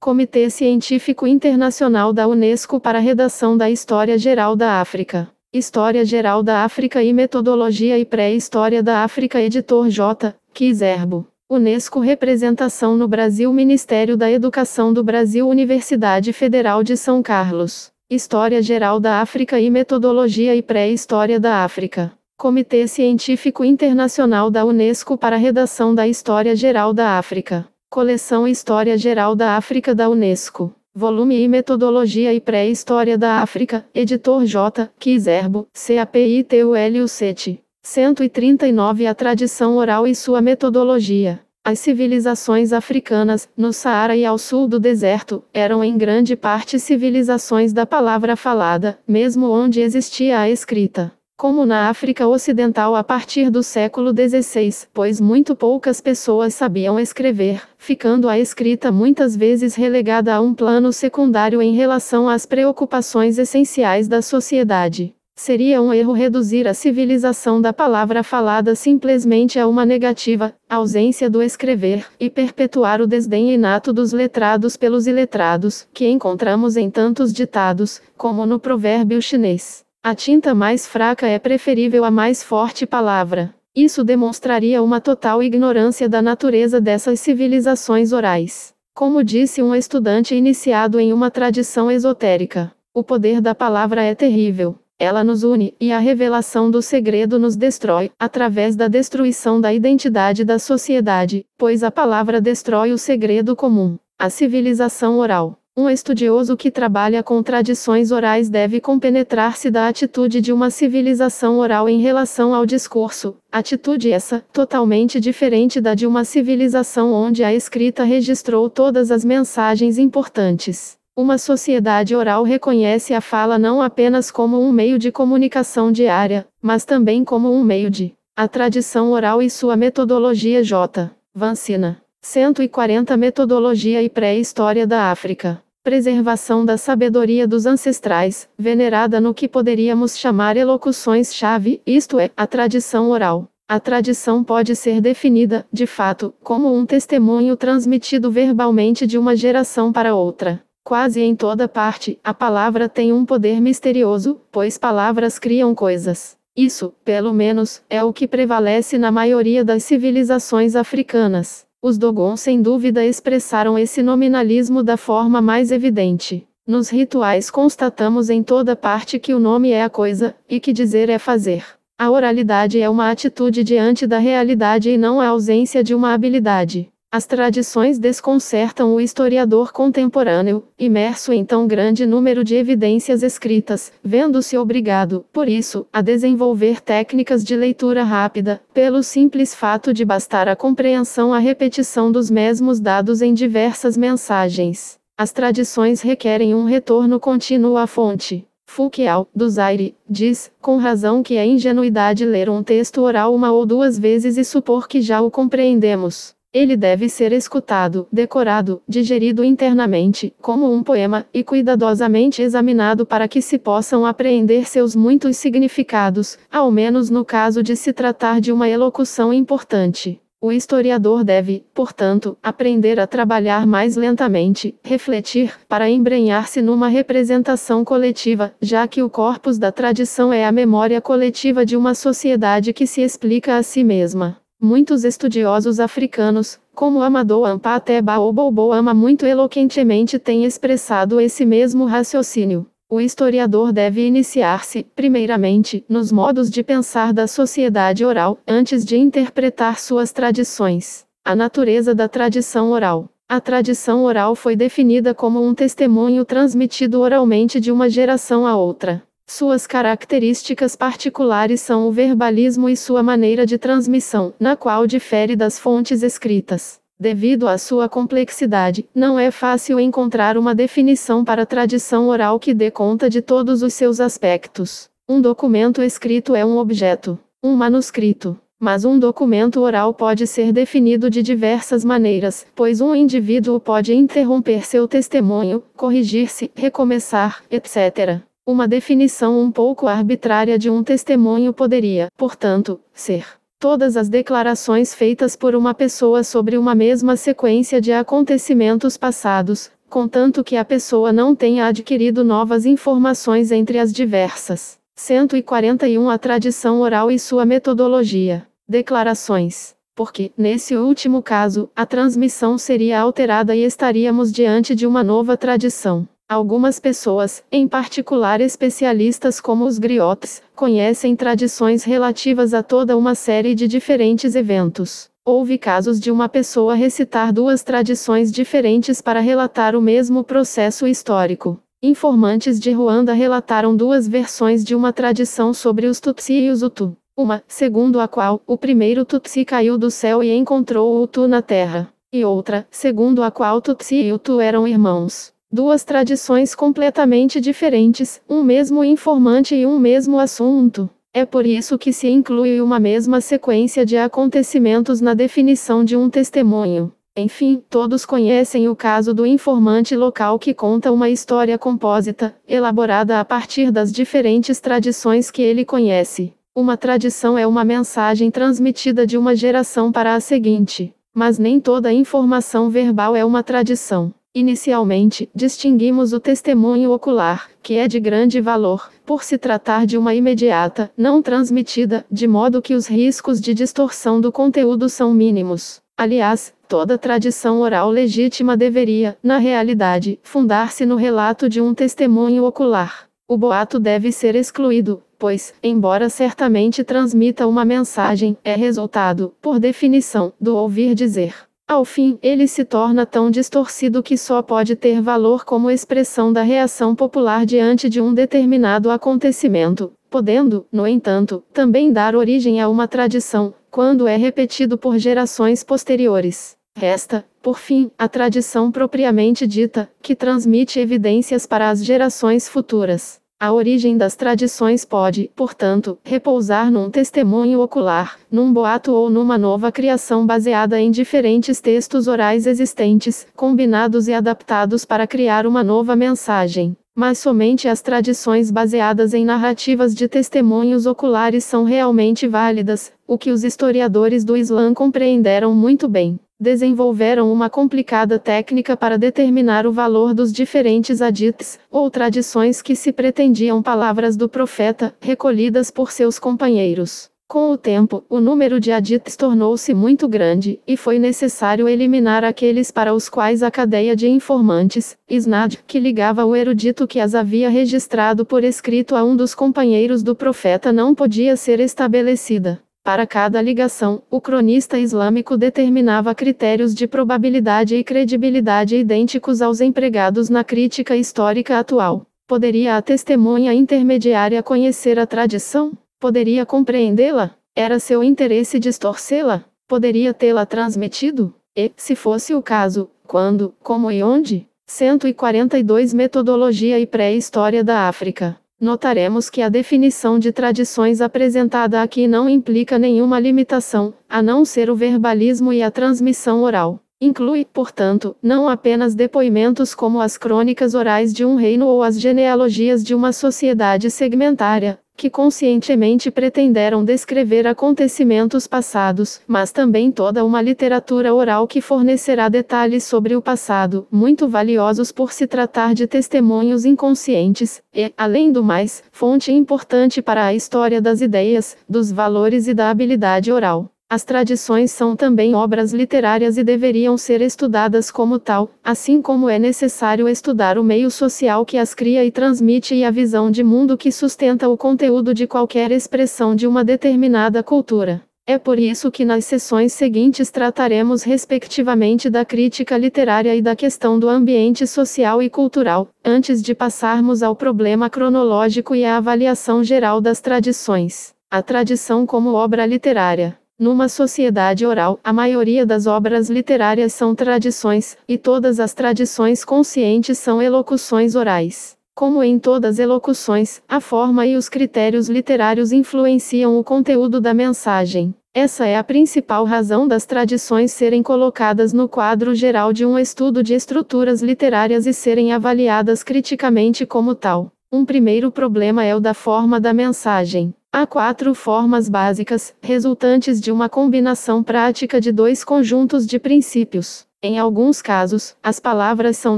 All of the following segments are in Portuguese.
Comitê Científico Internacional da Unesco para a redação da História Geral da África. História Geral da África e Metodologia e Pré-História da África. Editor J. Kizerbo. Unesco. Representação no Brasil. Ministério da Educação do Brasil. Universidade Federal de São Carlos. História Geral da África e Metodologia e Pré-História da África. Comitê Científico Internacional da Unesco para a redação da História Geral da África. Coleção História Geral da África da Unesco. Volume e Metodologia e Pré-História da África. Editor J. Kizerbo. CAPITULU7. 139. A tradição oral e sua metodologia. As civilizações africanas, no Saara e ao sul do deserto, eram em grande parte civilizações da palavra falada, mesmo onde existia a escrita. Como na África Ocidental a partir do século XVI, pois muito poucas pessoas sabiam escrever, ficando a escrita muitas vezes relegada a um plano secundário em relação às preocupações essenciais da sociedade. Seria um erro reduzir a civilização da palavra falada simplesmente a uma negativa, ausência do escrever, e perpetuar o desdém inato dos letrados pelos iletrados, que encontramos em tantos ditados, como no provérbio chinês. A tinta mais fraca é preferível à mais forte palavra. Isso demonstraria uma total ignorância da natureza dessas civilizações orais. Como disse um estudante iniciado em uma tradição esotérica, o poder da palavra é terrível. Ela nos une, e a revelação do segredo nos destrói, através da destruição da identidade da sociedade, pois a palavra destrói o segredo comum. A civilização oral. Um estudioso que trabalha com tradições orais deve compenetrar-se da atitude de uma civilização oral em relação ao discurso, atitude essa, totalmente diferente da de uma civilização onde a escrita registrou todas as mensagens importantes. Uma sociedade oral reconhece a fala não apenas como um meio de comunicação diária, mas também como um meio de. A tradição oral e sua metodologia. J. Vancina. 140. Metodologia e Pré-História da África. Preservação da sabedoria dos ancestrais, venerada no que poderíamos chamar elocuções-chave, isto é, a tradição oral. A tradição pode ser definida, de fato, como um testemunho transmitido verbalmente de uma geração para outra. Quase em toda parte, a palavra tem um poder misterioso, pois palavras criam coisas. Isso, pelo menos, é o que prevalece na maioria das civilizações africanas. Os Dogon sem dúvida expressaram esse nominalismo da forma mais evidente. Nos rituais constatamos em toda parte que o nome é a coisa, e que dizer é fazer. A oralidade é uma atitude diante da realidade e não a ausência de uma habilidade. As tradições desconcertam o historiador contemporâneo, imerso em tão grande número de evidências escritas, vendo-se obrigado, por isso, a desenvolver técnicas de leitura rápida, pelo simples fato de bastar a compreensão a repetição dos mesmos dados em diversas mensagens. As tradições requerem um retorno contínuo à fonte. Foucault, do Zaire, diz, com razão, que é ingenuidade ler um texto oral uma ou duas vezes e supor que já o compreendemos. Ele deve ser escutado, decorado, digerido internamente, como um poema, e cuidadosamente examinado para que se possam apreender seus muitos significados, ao menos no caso de se tratar de uma elocução importante. O historiador deve, portanto, aprender a trabalhar mais lentamente, refletir, para embrenhar-se numa representação coletiva, já que o corpus da tradição é a memória coletiva de uma sociedade que se explica a si mesma. Muitos estudiosos africanos, como Amadou Ampateba ou Bobo Ama muito eloquentemente têm expressado esse mesmo raciocínio. O historiador deve iniciar-se, primeiramente, nos modos de pensar da sociedade oral, antes de interpretar suas tradições. A natureza da tradição oral. A tradição oral foi definida como um testemunho transmitido oralmente de uma geração a outra. Suas características particulares são o verbalismo e sua maneira de transmissão, na qual difere das fontes escritas. Devido à sua complexidade, não é fácil encontrar uma definição para a tradição oral que dê conta de todos os seus aspectos. Um documento escrito é um objeto, um manuscrito. Mas um documento oral pode ser definido de diversas maneiras, pois um indivíduo pode interromper seu testemunho, corrigir-se, recomeçar, etc. Uma definição um pouco arbitrária de um testemunho poderia, portanto, ser todas as declarações feitas por uma pessoa sobre uma mesma sequência de acontecimentos passados, contanto que a pessoa não tenha adquirido novas informações entre as diversas. 141 A tradição oral e sua metodologia. Declarações. Porque, nesse último caso, a transmissão seria alterada e estaríamos diante de uma nova tradição. Algumas pessoas, em particular especialistas como os griots, conhecem tradições relativas a toda uma série de diferentes eventos. Houve casos de uma pessoa recitar duas tradições diferentes para relatar o mesmo processo histórico. Informantes de Ruanda relataram duas versões de uma tradição sobre os Tutsi e os Hutu. Uma, segundo a qual, o primeiro Tutsi caiu do céu e encontrou o Hutu na terra. E outra, segundo a qual Tutsi e Hutu eram irmãos. Duas tradições completamente diferentes, um mesmo informante e um mesmo assunto. É por isso que se inclui uma mesma sequência de acontecimentos na definição de um testemunho. Enfim, todos conhecem o caso do informante local que conta uma história compósita, elaborada a partir das diferentes tradições que ele conhece. Uma tradição é uma mensagem transmitida de uma geração para a seguinte, mas nem toda informação verbal é uma tradição. Inicialmente, distinguimos o testemunho ocular, que é de grande valor, por se tratar de uma imediata, não transmitida, de modo que os riscos de distorção do conteúdo são mínimos. Aliás, toda tradição oral legítima deveria, na realidade, fundar-se no relato de um testemunho ocular. O boato deve ser excluído, pois, embora certamente transmita uma mensagem, é resultado, por definição, do ouvir dizer. Ao fim, ele se torna tão distorcido que só pode ter valor como expressão da reação popular diante de um determinado acontecimento, podendo, no entanto, também dar origem a uma tradição, quando é repetido por gerações posteriores. Resta, por fim, a tradição propriamente dita, que transmite evidências para as gerações futuras. A origem das tradições pode, portanto, repousar num testemunho ocular, num boato ou numa nova criação baseada em diferentes textos orais existentes, combinados e adaptados para criar uma nova mensagem. Mas somente as tradições baseadas em narrativas de testemunhos oculares são realmente válidas, o que os historiadores do Islã compreenderam muito bem. Desenvolveram uma complicada técnica para determinar o valor dos diferentes hadiths, ou tradições que se pretendiam palavras do profeta, recolhidas por seus companheiros. Com o tempo, o número de hadiths tornou-se muito grande, e foi necessário eliminar aqueles para os quais a cadeia de informantes, isnad, que ligava o erudito que as havia registrado por escrito a um dos companheiros do profeta não podia ser estabelecida. Para cada ligação, o cronista islâmico determinava critérios de probabilidade e credibilidade idênticos aos empregados na crítica histórica atual. Poderia a testemunha intermediária conhecer a tradição? Poderia compreendê-la? Era seu interesse distorcê-la? Poderia tê-la transmitido? E, se fosse o caso, quando, como e onde? 142 Metodologia e pré-história da África. Notaremos que a definição de tradições apresentada aqui não implica nenhuma limitação, a não ser o verbalismo e a transmissão oral. Inclui, portanto, não apenas depoimentos como as crônicas orais de um reino ou as genealogias de uma sociedade segmentária, que conscientemente pretenderam descrever acontecimentos passados, mas também toda uma literatura oral que fornecerá detalhes sobre o passado, muito valiosos por se tratar de testemunhos inconscientes, e, além do mais, fonte importante para a história das ideias, dos valores e da habilidade oral. As tradições são também obras literárias e deveriam ser estudadas como tal, assim como é necessário estudar o meio social que as cria e transmite e a visão de mundo que sustenta o conteúdo de qualquer expressão de uma determinada cultura. É por isso que nas sessões seguintes trataremos respectivamente da crítica literária e da questão do ambiente social e cultural, antes de passarmos ao problema cronológico e à avaliação geral das tradições. A tradição como obra literária. Numa sociedade oral, a maioria das obras literárias são tradições, e todas as tradições conscientes são elocuções orais. Como em todas elocuções, a forma e os critérios literários influenciam o conteúdo da mensagem. Essa é a principal razão das tradições serem colocadas no quadro geral de um estudo de estruturas literárias e serem avaliadas criticamente como tal. Um primeiro problema é o da forma da mensagem. Há 4 formas básicas, resultantes de uma combinação prática de 2 conjuntos de princípios. Em alguns casos, as palavras são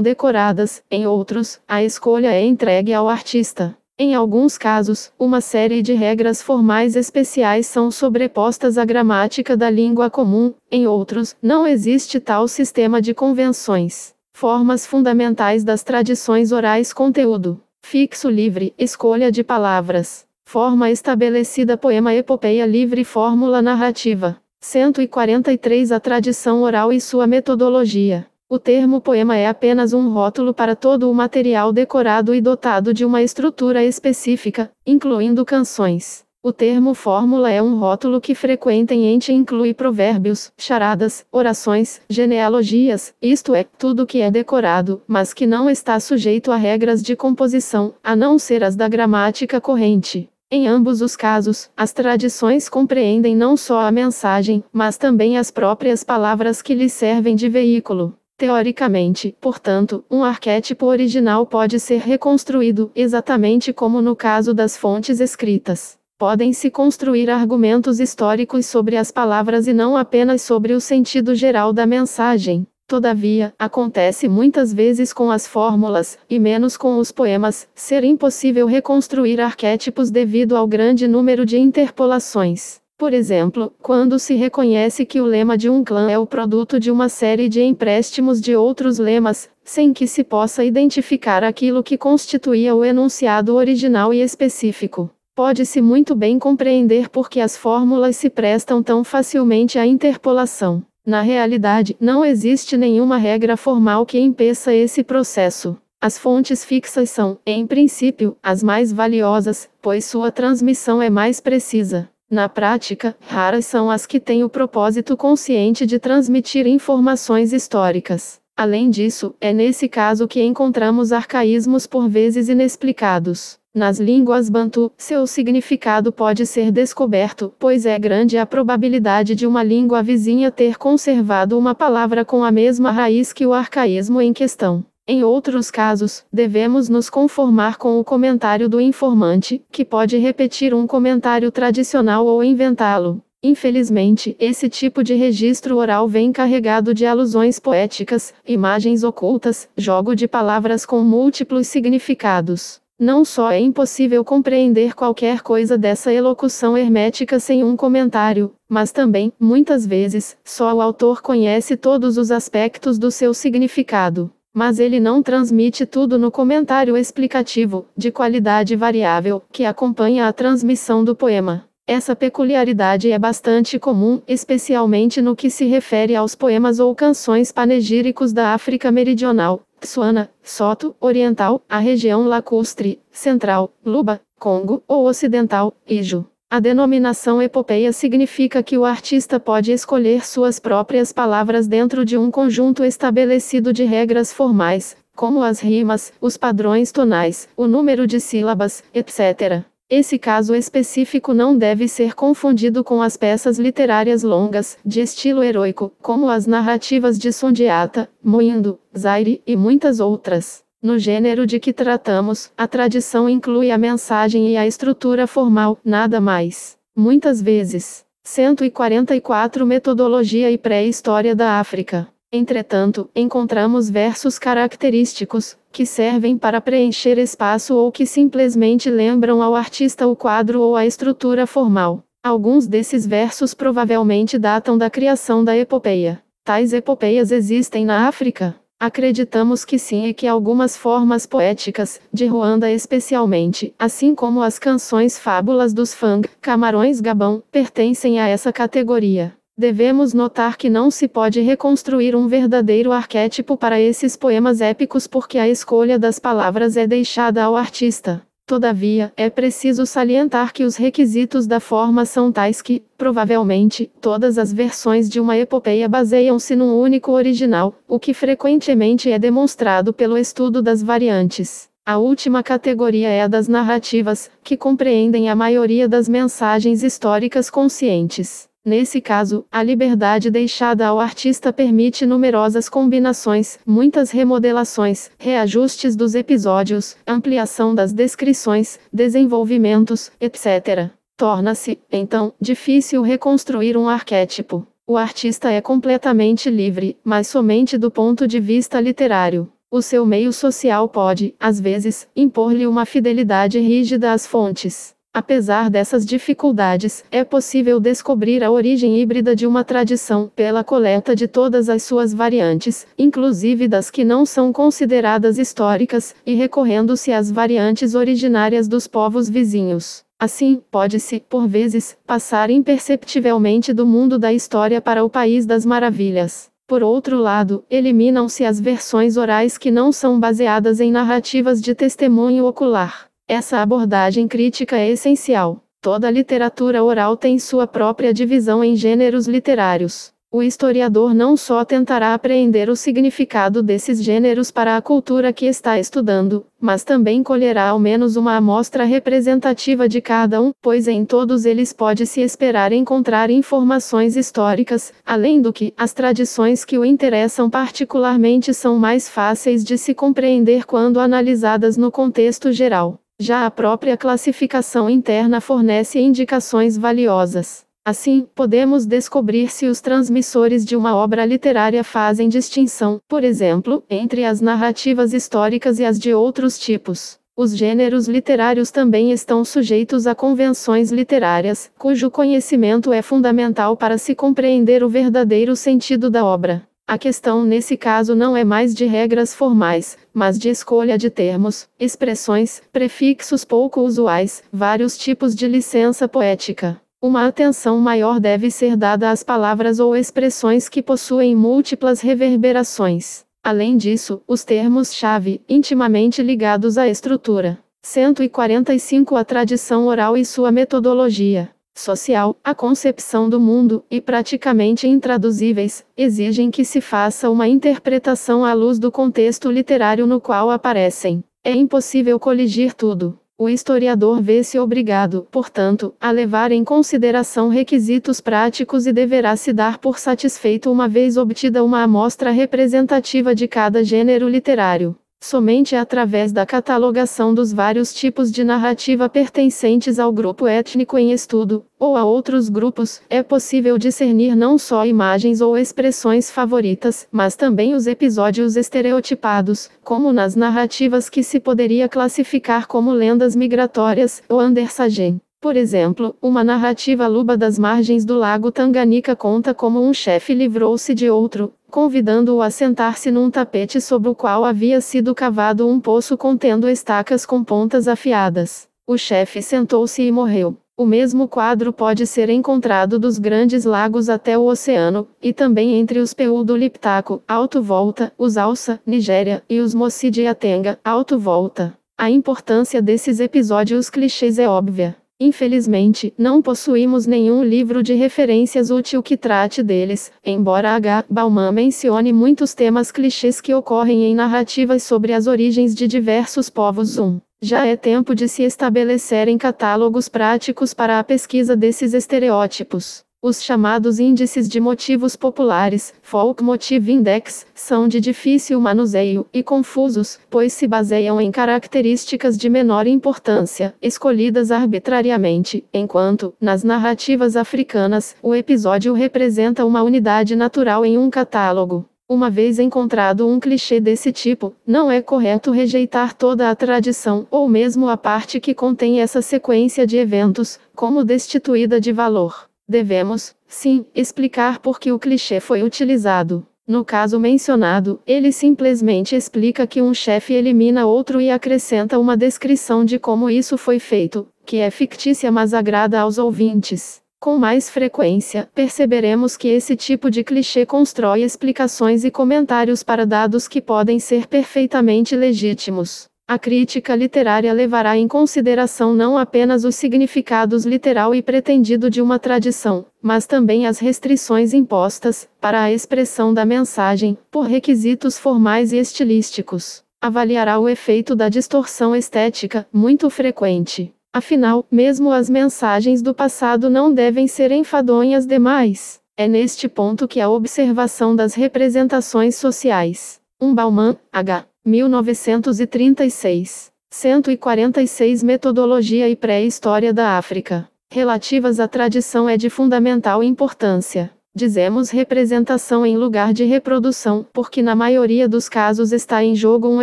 decoradas, em outros, a escolha é entregue ao artista. Em alguns casos, uma série de regras formais especiais são sobrepostas à gramática da língua comum, em outros, não existe tal sistema de convenções. Formas fundamentais das tradições orais: conteúdo fixo livre, escolha de palavras. Forma estabelecida: poema, epopeia livre, fórmula narrativa. 143 A tradição oral e sua metodologia. O termo poema é apenas um rótulo para todo o material decorado e dotado de uma estrutura específica, incluindo canções. O termo fórmula é um rótulo que frequentemente inclui provérbios, charadas, orações, genealogias, isto é, tudo que é decorado, mas que não está sujeito a regras de composição, a não ser as da gramática corrente. Em ambos os casos, as tradições compreendem não só a mensagem, mas também as próprias palavras que lhes servem de veículo. Teoricamente, portanto, um arquétipo original pode ser reconstruído, exatamente como no caso das fontes escritas. Podem-se construir argumentos históricos sobre as palavras e não apenas sobre o sentido geral da mensagem. Todavia, acontece muitas vezes com as fórmulas, e menos com os poemas, ser impossível reconstruir arquétipos devido ao grande número de interpolações. Por exemplo, quando se reconhece que o lema de um clã é o produto de uma série de empréstimos de outros lemas, sem que se possa identificar aquilo que constituía o enunciado original e específico. Pode-se muito bem compreender por que as fórmulas se prestam tão facilmente à interpolação. Na realidade, não existe nenhuma regra formal que impeça esse processo. As fontes fixas são, em princípio, as mais valiosas, pois sua transmissão é mais precisa. Na prática, raras são as que têm o propósito consciente de transmitir informações históricas. Além disso, é nesse caso que encontramos arcaísmos por vezes inexplicados. Nas línguas bantu, seu significado pode ser descoberto, pois é grande a probabilidade de uma língua vizinha ter conservado uma palavra com a mesma raiz que o arcaísmo em questão. Em outros casos, devemos nos conformar com o comentário do informante, que pode repetir um comentário tradicional ou inventá-lo. Infelizmente, esse tipo de registro oral vem carregado de alusões poéticas, imagens ocultas, jogo de palavras com múltiplos significados. Não só é impossível compreender qualquer coisa dessa elocução hermética sem um comentário, mas também, muitas vezes, só o autor conhece todos os aspectos do seu significado. Mas ele não transmite tudo no comentário explicativo, de qualidade variável, que acompanha a transmissão do poema. Essa peculiaridade é bastante comum, especialmente no que se refere aos poemas ou canções panegíricos da África Meridional, Tswana, Soto, Oriental, a região lacustre, Central, Luba, Congo, ou Ocidental, Ijo. A denominação epopeia significa que o artista pode escolher suas próprias palavras dentro de um conjunto estabelecido de regras formais, como as rimas, os padrões tonais, o número de sílabas, etc. Esse caso específico não deve ser confundido com as peças literárias longas, de estilo heróico, como as narrativas de Sundiata, Moindo, Zaire e muitas outras. No gênero de que tratamos, a tradição inclui a mensagem e a estrutura formal, nada mais. Muitas vezes. 144 Metodologia e pré-história da África. Entretanto, encontramos versos característicos, que servem para preencher espaço ou que simplesmente lembram ao artista o quadro ou a estrutura formal. Alguns desses versos provavelmente datam da criação da epopeia. Tais epopeias existem na África? Acreditamos que sim, e que algumas formas poéticas, de Ruanda especialmente, assim como as canções fábulas dos Fang, Camarões Gabão, pertencem a essa categoria. Devemos notar que não se pode reconstruir um verdadeiro arquétipo para esses poemas épicos porque a escolha das palavras é deixada ao artista. Todavia, é preciso salientar que os requisitos da forma são tais que, provavelmente, todas as versões de uma epopeia baseiam-se num único original, o que frequentemente é demonstrado pelo estudo das variantes. A última categoria é a das narrativas, que compreendem a maioria das mensagens históricas conscientes. Nesse caso, a liberdade deixada ao artista permite numerosas combinações, muitas remodelações, reajustes dos episódios, ampliação das descrições, desenvolvimentos, etc. Torna-se, então, difícil reconstruir um arquétipo. O artista é completamente livre, mas somente do ponto de vista literário. O seu meio social pode, às vezes, impor-lhe uma fidelidade rígida às fontes. Apesar dessas dificuldades, é possível descobrir a origem híbrida de uma tradição pela coleta de todas as suas variantes, inclusive das que não são consideradas históricas, e recorrendo-se às variantes originárias dos povos vizinhos. Assim, pode-se, por vezes, passar imperceptivelmente do mundo da história para o País das Maravilhas. Por outro lado, eliminam-se as versões orais que não são baseadas em narrativas de testemunho ocular. Essa abordagem crítica é essencial. Toda literatura oral tem sua própria divisão em gêneros literários. O historiador não só tentará apreender o significado desses gêneros para a cultura que está estudando, mas também colherá ao menos uma amostra representativa de cada um, pois em todos eles pode-se esperar encontrar informações históricas, além do que, as tradições que o interessam particularmente são mais fáceis de se compreender quando analisadas no contexto geral. Já a própria classificação interna fornece indicações valiosas. Assim, podemos descobrir se os transmissores de uma obra literária fazem distinção, por exemplo, entre as narrativas históricas e as de outros tipos. Os gêneros literários também estão sujeitos a convenções literárias, cujo conhecimento é fundamental para se compreender o verdadeiro sentido da obra. A questão nesse caso não é mais de regras formais, mas de escolha de termos, expressões, prefixos pouco usuais, vários tipos de licença poética. Uma atenção maior deve ser dada às palavras ou expressões que possuem múltiplas reverberações. Além disso, os termos-chave, intimamente ligados à estrutura. 145 A tradição oral e sua metodologia social, a concepção do mundo, e praticamente intraduzíveis, exigem que se faça uma interpretação à luz do contexto literário no qual aparecem. É impossível coligir tudo. O historiador vê-se obrigado, portanto, a levar em consideração requisitos práticos e deverá se dar por satisfeito uma vez obtida uma amostra representativa de cada gênero literário. Somente através da catalogação dos vários tipos de narrativa pertencentes ao grupo étnico em estudo, ou a outros grupos, é possível discernir não só imagens ou expressões favoritas, mas também os episódios estereotipados, como nas narrativas que se poderia classificar como lendas migratórias, ou Andersagem. Por exemplo, uma narrativa luba das margens do lago Tanganica conta como um chefe livrou-se de outro, convidando-o a sentar-se num tapete sobre o qual havia sido cavado um poço contendo estacas com pontas afiadas. O chefe sentou-se e morreu. O mesmo quadro pode ser encontrado dos Grandes Lagos até o oceano, e também entre os Peu do Liptako, Alto Volta, os Alça, Nigéria, e os Mossi de Atenga, Alto Volta. A importância desses episódios clichês é óbvia. Infelizmente, não possuímos nenhum livro de referências útil que trate deles, embora H. Bauman mencione muitos temas clichês que ocorrem em narrativas sobre as origens de diversos povos. Já é tempo de se estabelecerem catálogos práticos para a pesquisa desses estereótipos. Os chamados índices de motivos populares, Folk Motive Index, são de difícil manuseio e confusos, pois se baseiam em características de menor importância, escolhidas arbitrariamente, enquanto, nas narrativas africanas, o episódio representa uma unidade natural em um catálogo. Uma vez encontrado um clichê desse tipo, não é correto rejeitar toda a tradição, ou mesmo a parte que contém essa sequência de eventos, como destituída de valor. Devemos, sim, explicar por que o clichê foi utilizado. No caso mencionado, ele simplesmente explica que um chefe elimina outro e acrescenta uma descrição de como isso foi feito, que é fictícia mas agrada aos ouvintes. Com mais frequência, perceberemos que esse tipo de clichê constrói explicações e comentários para dados que podem ser perfeitamente legítimos. A crítica literária levará em consideração não apenas os significados literal e pretendido de uma tradição, mas também as restrições impostas, para a expressão da mensagem, por requisitos formais e estilísticos. Avaliará o efeito da distorção estética, muito frequente. Afinal, mesmo as mensagens do passado não devem ser enfadonhas demais. É neste ponto que a observação das representações sociais. Bauman, H. 1936. 146 Metodologia e Pré-História da África. relativas à tradição é de fundamental importância. Dizemos representação em lugar de reprodução, porque na maioria dos casos está em jogo um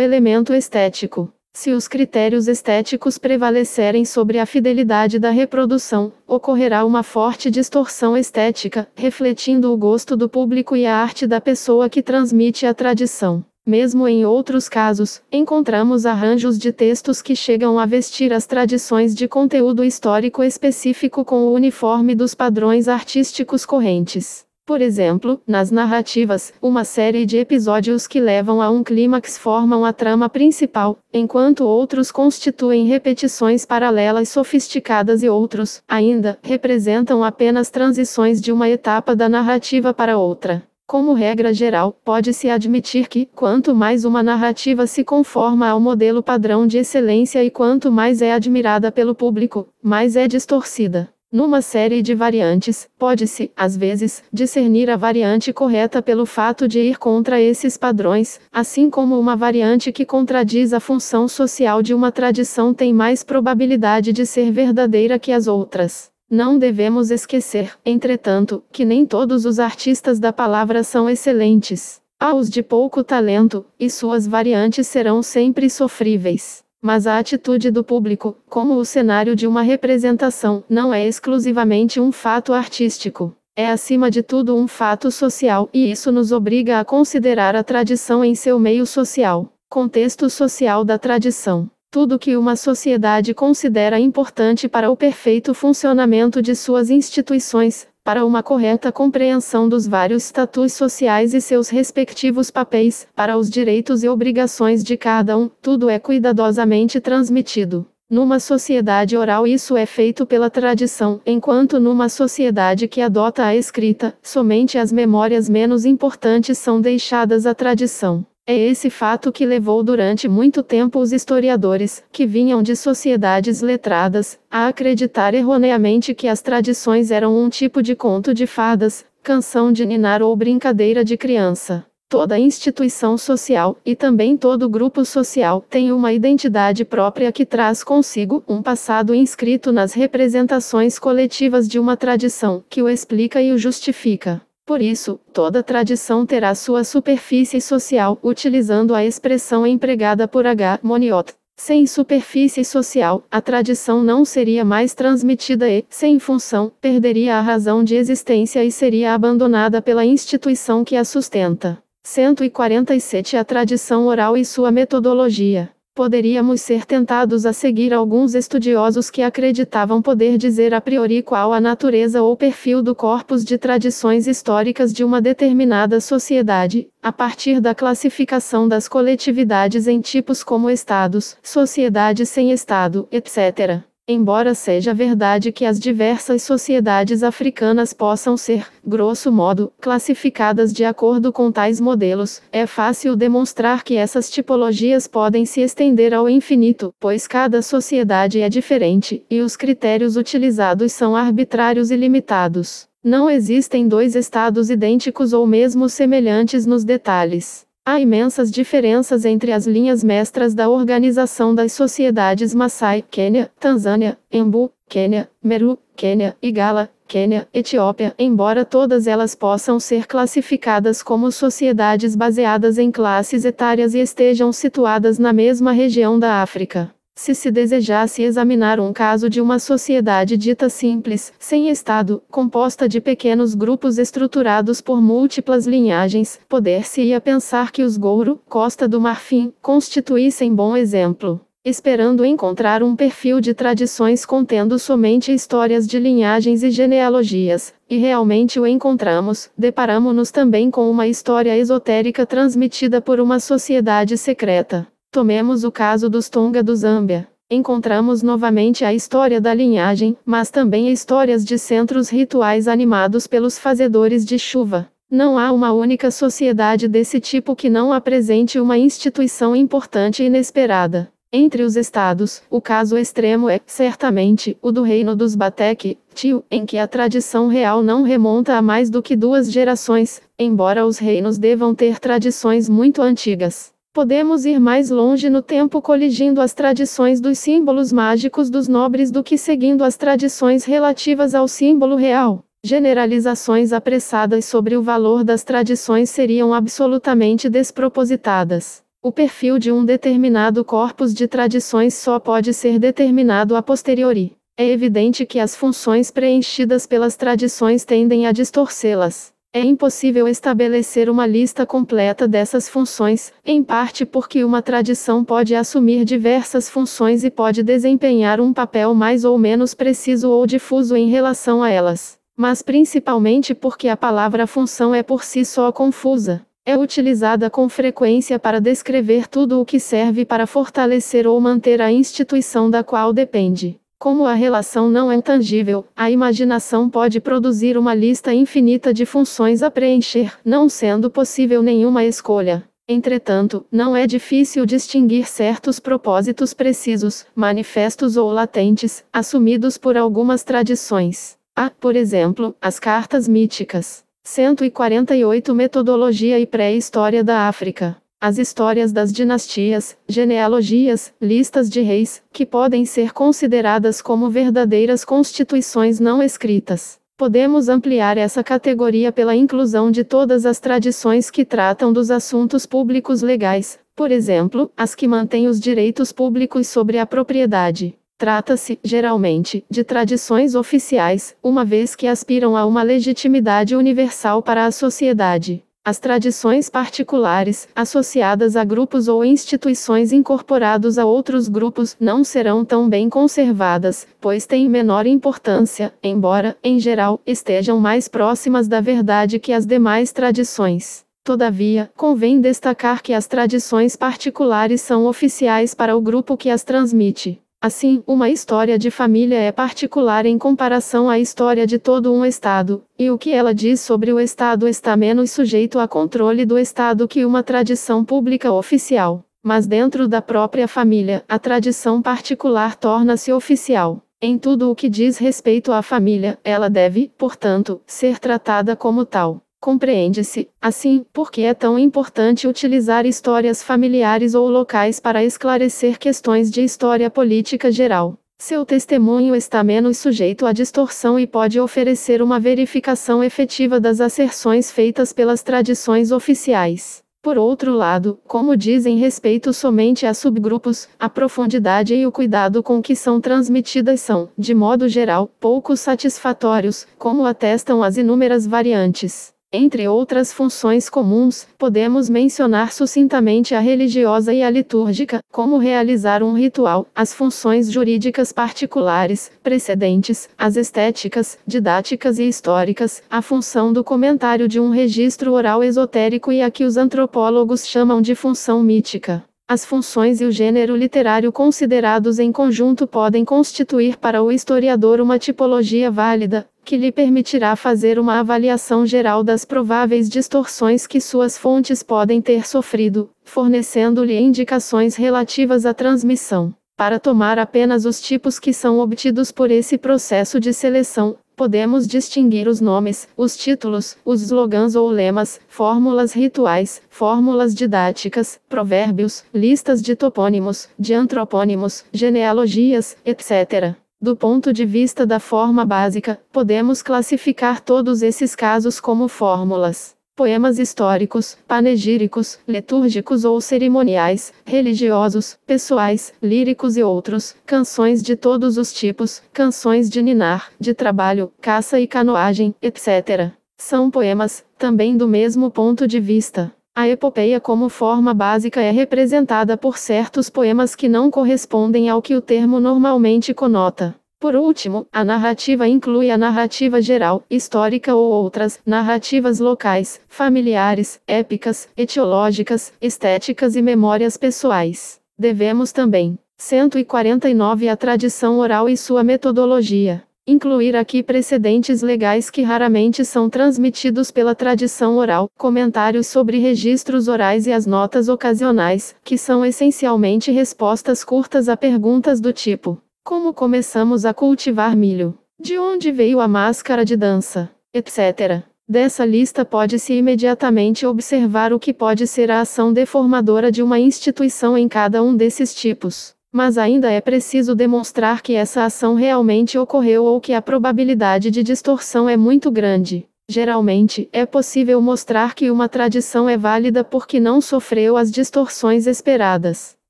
elemento estético. Se os critérios estéticos prevalecerem sobre a fidelidade da reprodução, ocorrerá uma forte distorção estética, refletindo o gosto do público e a arte da pessoa que transmite a tradição. Mesmo em outros casos, encontramos arranjos de textos que chegam a vestir as tradições de conteúdo histórico específico com o uniforme dos padrões artísticos correntes. Por exemplo, nas narrativas, uma série de episódios que levam a um clímax formam a trama principal, enquanto outros constituem repetições paralelas sofisticadas e outros, ainda, representam apenas transições de uma etapa da narrativa para outra. Como regra geral, pode-se admitir que, quanto mais uma narrativa se conforma ao modelo padrão de excelência e quanto mais é admirada pelo público, mais é distorcida. Numa série de variantes, pode-se, às vezes, discernir a variante correta pelo fato de ir contra esses padrões, assim como uma variante que contradiz a função social de uma tradição tem mais probabilidade de ser verdadeira que as outras. Não devemos esquecer, entretanto, que nem todos os artistas da palavra são excelentes. Há os de pouco talento, e suas variantes serão sempre sofríveis. Mas a atitude do público, como o cenário de uma representação, não é exclusivamente um fato artístico. É acima de tudo um fato social, e isso nos obriga a considerar a tradição em seu meio social. Contexto social da tradição. Tudo que uma sociedade considera importante para o perfeito funcionamento de suas instituições, para uma correta compreensão dos vários estatus sociais e seus respectivos papéis, para os direitos e obrigações de cada um, tudo é cuidadosamente transmitido. Numa sociedade oral isso é feito pela tradição, enquanto numa sociedade que adota a escrita, somente as memórias menos importantes são deixadas à tradição. É esse fato que levou durante muito tempo os historiadores, que vinham de sociedades letradas, a acreditar erroneamente que as tradições eram um tipo de conto de fadas, canção de ninar ou brincadeira de criança. Toda instituição social, e também todo grupo social, tem uma identidade própria que traz consigo um passado inscrito nas representações coletivas de uma tradição, que o explica e o justifica. Por isso, toda tradição terá sua superfície social, utilizando a expressão empregada por H. Monniot. Sem superfície social, a tradição não seria mais transmitida e, sem função, perderia a razão de existência e seria abandonada pela instituição que a sustenta. 147 A tradição oral e sua metodologia. Poderíamos ser tentados a seguir alguns estudiosos que acreditavam poder dizer a priori qual a natureza ou perfil do corpus de tradições históricas de uma determinada sociedade, a partir da classificação das coletividades em tipos como estados, sociedades sem estado, etc. Embora seja verdade que as diversas sociedades africanas possam ser, grosso modo, classificadas de acordo com tais modelos, é fácil demonstrar que essas tipologias podem se estender ao infinito, pois cada sociedade é diferente, e os critérios utilizados são arbitrários e limitados. Não existem dois estados idênticos ou mesmo semelhantes nos detalhes. Há imensas diferenças entre as linhas mestras da organização das sociedades Maasai, Quênia, Tanzânia, Embu, Quênia, Meru, Quênia, Igala, Quênia, Etiópia, embora todas elas possam ser classificadas como sociedades baseadas em classes etárias e estejam situadas na mesma região da África. Se se desejasse examinar um caso de uma sociedade dita simples, sem estado, composta de pequenos grupos estruturados por múltiplas linhagens, poder-se-ia pensar que os Gouro, Costa do Marfim, constituíssem bom exemplo. Esperando encontrar um perfil de tradições contendo somente histórias de linhagens e genealogias, e realmente o encontramos, deparamo-nos também com uma história esotérica transmitida por uma sociedade secreta. Tomemos o caso dos Tonga do Zâmbia. Encontramos novamente a história da linhagem, mas também histórias de centros rituais animados pelos fazedores de chuva. Não há uma única sociedade desse tipo que não apresente uma instituição importante e inesperada. Entre os estados, o caso extremo é, certamente, o do reino dos Batek, Tio, em que a tradição real não remonta a mais do que 2 gerações, embora os reinos devam ter tradições muito antigas. Podemos ir mais longe no tempo coligindo as tradições dos símbolos mágicos dos nobres do que seguindo as tradições relativas ao símbolo real. Generalizações apressadas sobre o valor das tradições seriam absolutamente despropositadas. O perfil de um determinado corpus de tradições só pode ser determinado a posteriori. É evidente que as funções preenchidas pelas tradições tendem a distorcê-las. É impossível estabelecer uma lista completa dessas funções, em parte porque uma tradição pode assumir diversas funções e pode desempenhar um papel mais ou menos preciso ou difuso em relação a elas, mas principalmente porque a palavra função é por si só confusa. É utilizada com frequência para descrever tudo o que serve para fortalecer ou manter a instituição da qual depende. Como a relação não é tangível, a imaginação pode produzir uma lista infinita de funções a preencher, não sendo possível nenhuma escolha. Entretanto, não é difícil distinguir certos propósitos precisos, manifestos ou latentes, assumidos por algumas tradições. Há, por exemplo, as cartas míticas. 148 Metodologia e pré-história da África. As histórias das dinastias, genealogias, listas de reis, que podem ser consideradas como verdadeiras constituições não escritas. Podemos ampliar essa categoria pela inclusão de todas as tradições que tratam dos assuntos públicos legais, por exemplo, as que mantêm os direitos públicos sobre a propriedade. Trata-se, geralmente, de tradições oficiais, uma vez que aspiram a uma legitimidade universal para a sociedade. As tradições particulares, associadas a grupos ou instituições incorporados a outros grupos, não serão tão bem conservadas, pois têm menor importância, embora, em geral, estejam mais próximas da verdade que as demais tradições. Todavia, convém destacar que as tradições particulares são oficiais para o grupo que as transmite. Assim, uma história de família é particular em comparação à história de todo um Estado, e o que ela diz sobre o Estado está menos sujeito a controle do Estado que uma tradição pública oficial. Mas dentro da própria família, a tradição particular torna-se oficial. Em tudo o que diz respeito à família, ela deve, portanto, ser tratada como tal. Compreende-se, assim, por que é tão importante utilizar histórias familiares ou locais para esclarecer questões de história política geral. Seu testemunho está menos sujeito à distorção e pode oferecer uma verificação efetiva das asserções feitas pelas tradições oficiais. Por outro lado, como dizem respeito somente a subgrupos, a profundidade e o cuidado com que são transmitidas são, de modo geral, pouco satisfatórios, como atestam as inúmeras variantes. Entre outras funções comuns, podemos mencionar sucintamente a religiosa e a litúrgica, como realizar um ritual, as funções jurídicas particulares, precedentes, as estéticas, didáticas e históricas, a função do comentário de um registro oral esotérico e a que os antropólogos chamam de função mítica. As funções e o gênero literário considerados em conjunto podem constituir para o historiador uma tipologia válida, que lhe permitirá fazer uma avaliação geral das prováveis distorções que suas fontes podem ter sofrido, fornecendo-lhe indicações relativas à transmissão. Para tomar apenas os tipos que são obtidos por esse processo de seleção, podemos distinguir os nomes, os títulos, os slogans ou lemas, fórmulas rituais, fórmulas didáticas, provérbios, listas de topônimos, de antropônimos, genealogias, etc. Do ponto de vista da forma básica, podemos classificar todos esses casos como fórmulas. Poemas históricos, panegíricos, litúrgicos ou cerimoniais, religiosos, pessoais, líricos e outros, canções de todos os tipos, canções de ninar, de trabalho, caça e canoagem, etc. São poemas, também do mesmo ponto de vista. A epopeia como forma básica é representada por certos poemas que não correspondem ao que o termo normalmente conota. Por último, a narrativa inclui a narrativa geral, histórica ou outras, narrativas locais, familiares, épicas, etiológicas, estéticas e memórias pessoais. Devemos também, 149 a tradição oral e sua metodologia. Incluir aqui precedentes legais que raramente são transmitidos pela tradição oral, comentários sobre registros orais e as notas ocasionais, que são essencialmente respostas curtas a perguntas do tipo: como começamos a cultivar milho? De onde veio a máscara de dança? Etc. Dessa lista pode-se imediatamente observar o que pode ser a ação deformadora de uma instituição em cada um desses tipos. Mas ainda é preciso demonstrar que essa ação realmente ocorreu ou que a probabilidade de distorção é muito grande. Geralmente, é possível mostrar que uma tradição é válida porque não sofreu as distorções esperadas.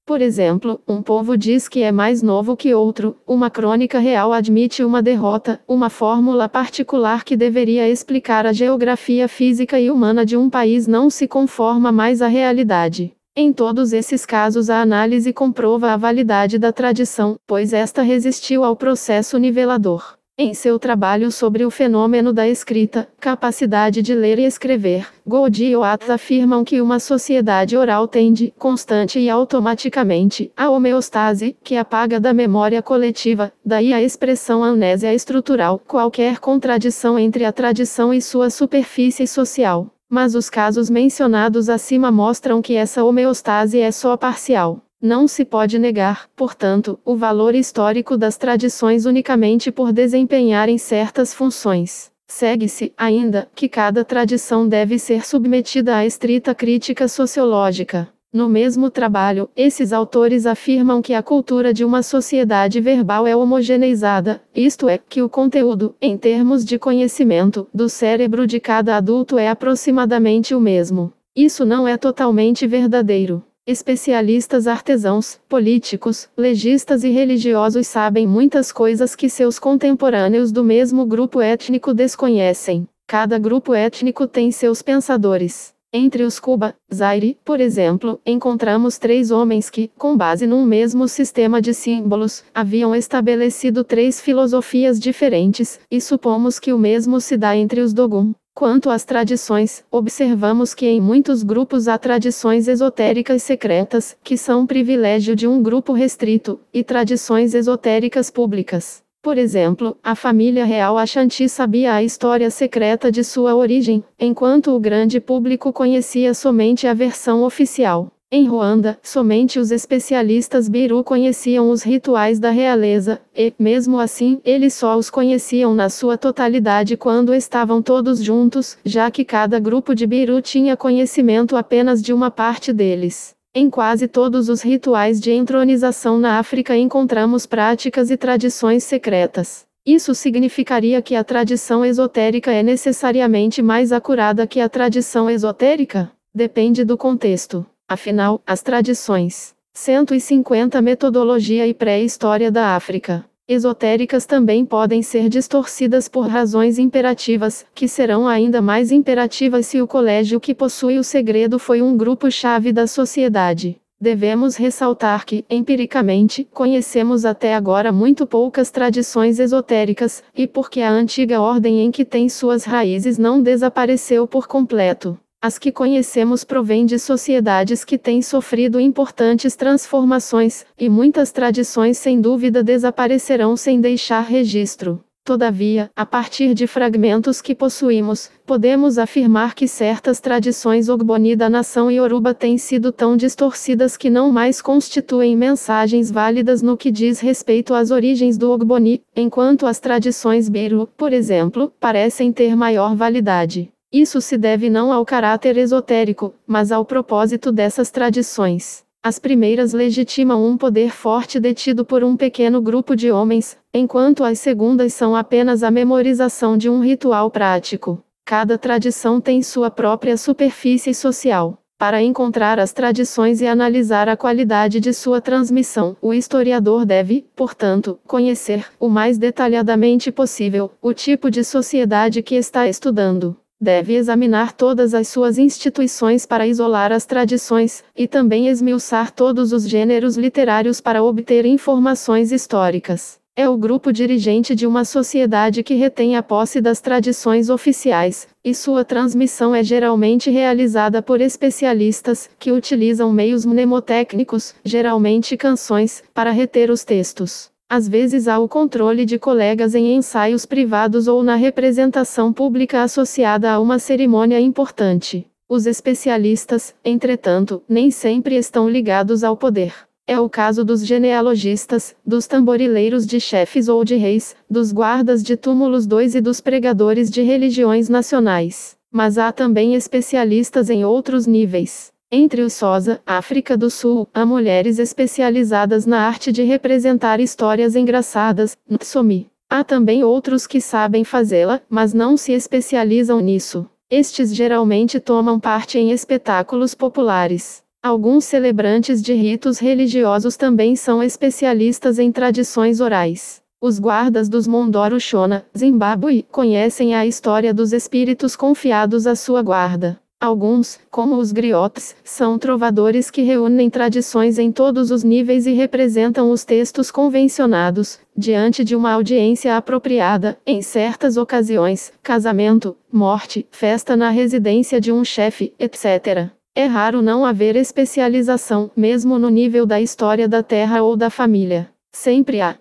Por exemplo, um povo diz que é mais novo que outro, uma crônica real admite uma derrota, uma fórmula particular que deveria explicar a geografia física e humana de um país não se conforma mais à realidade. Em todos esses casos a análise comprova a validade da tradição, pois esta resistiu ao processo nivelador. Em seu trabalho sobre o fenômeno da escrita, capacidade de ler e escrever, Gould e Watts afirmam que uma sociedade oral tende, constante e automaticamente, à homeostase, que apaga da memória coletiva, daí a expressão amnésia estrutural, qualquer contradição entre a tradição e sua superfície social. Mas os casos mencionados acima mostram que essa homeostase é só parcial. Não se pode negar, portanto, o valor histórico das tradições unicamente por desempenharem certas funções. Segue-se, ainda, que cada tradição deve ser submetida à estrita crítica sociológica. No mesmo trabalho, esses autores afirmam que a cultura de uma sociedade verbal é homogeneizada, isto é, que o conteúdo, em termos de conhecimento, do cérebro de cada adulto é aproximadamente o mesmo. Isso não é totalmente verdadeiro. Especialistas artesãos, políticos, legistas e religiosos sabem muitas coisas que seus contemporâneos do mesmo grupo étnico desconhecem. Cada grupo étnico tem seus pensadores. Entre os Cuba, Zaire, por exemplo, encontramos 3 homens que, com base num mesmo sistema de símbolos, haviam estabelecido 3 filosofias diferentes, e supomos que o mesmo se dá entre os Dogon. Quanto às tradições, observamos que em muitos grupos há tradições esotéricas secretas, que são privilégio de um grupo restrito, e tradições esotéricas públicas. Por exemplo, a família real Ashanti sabia a história secreta de sua origem, enquanto o grande público conhecia somente a versão oficial. Em Ruanda, somente os especialistas Biru conheciam os rituais da realeza, e, mesmo assim, eles só os conheciam na sua totalidade quando estavam todos juntos, já que cada grupo de Biru tinha conhecimento apenas de uma parte deles. Em quase todos os rituais de entronização na África encontramos práticas e tradições secretas. Isso significaria que a tradição esotérica é necessariamente mais acurada que a tradição esotérica? Depende do contexto. Afinal, as tradições 150 Metodologia e Pré-História da África esotéricas também podem ser distorcidas por razões imperativas, que serão ainda mais imperativas se o colégio que possui o segredo foi um grupo-chave da sociedade. Devemos ressaltar que, empiricamente, conhecemos até agora muito poucas tradições esotéricas, e porque a antiga ordem em que tem suas raízes não desapareceu por completo. As que conhecemos provêm de sociedades que têm sofrido importantes transformações, e muitas tradições sem dúvida desaparecerão sem deixar registro. Todavia, a partir de fragmentos que possuímos, podemos afirmar que certas tradições Ogboni da nação Yoruba têm sido tão distorcidas que não mais constituem mensagens válidas no que diz respeito às origens do Ogboni, enquanto as tradições Biru, por exemplo, parecem ter maior validade. Isso se deve não ao caráter esotérico, mas ao propósito dessas tradições. As primeiras legitimam um poder forte detido por um pequeno grupo de homens, enquanto as segundas são apenas a memorização de um ritual prático. Cada tradição tem sua própria superfície social. Para encontrar as tradições e analisar a qualidade de sua transmissão, o historiador deve, portanto, conhecer, o mais detalhadamente possível, o tipo de sociedade que está estudando. Deve examinar todas as suas instituições para isolar as tradições, e também esmiuçar todos os gêneros literários para obter informações históricas. É o grupo dirigente de uma sociedade que retém a posse das tradições oficiais, e sua transmissão é geralmente realizada por especialistas, que utilizam meios mnemotécnicos, geralmente canções, para reter os textos. Às vezes há o controle de colegas em ensaios privados ou na representação pública associada a uma cerimônia importante. Os especialistas, entretanto, nem sempre estão ligados ao poder. É o caso dos genealogistas, dos tamborileiros de chefes ou de reis, dos guardas de túmulos 2 e dos pregadores de religiões nacionais. Mas há também especialistas em outros níveis. Entre os Xhosa, África do Sul, há mulheres especializadas na arte de representar histórias engraçadas, Ntsomi. Há também outros que sabem fazê-la, mas não se especializam nisso. Estes geralmente tomam parte em espetáculos populares. Alguns celebrantes de ritos religiosos também são especialistas em tradições orais. Os guardas dos Mondoro Shona, Zimbábue, conhecem a história dos espíritos confiados à sua guarda. Alguns, como os griotes, são trovadores que reúnem tradições em todos os níveis e representam os textos convencionados, diante de uma audiência apropriada, em certas ocasiões, casamento, morte, festa na residência de um chefe, etc. É raro não haver especialização, mesmo no nível da história da terra ou da família. Sempre há.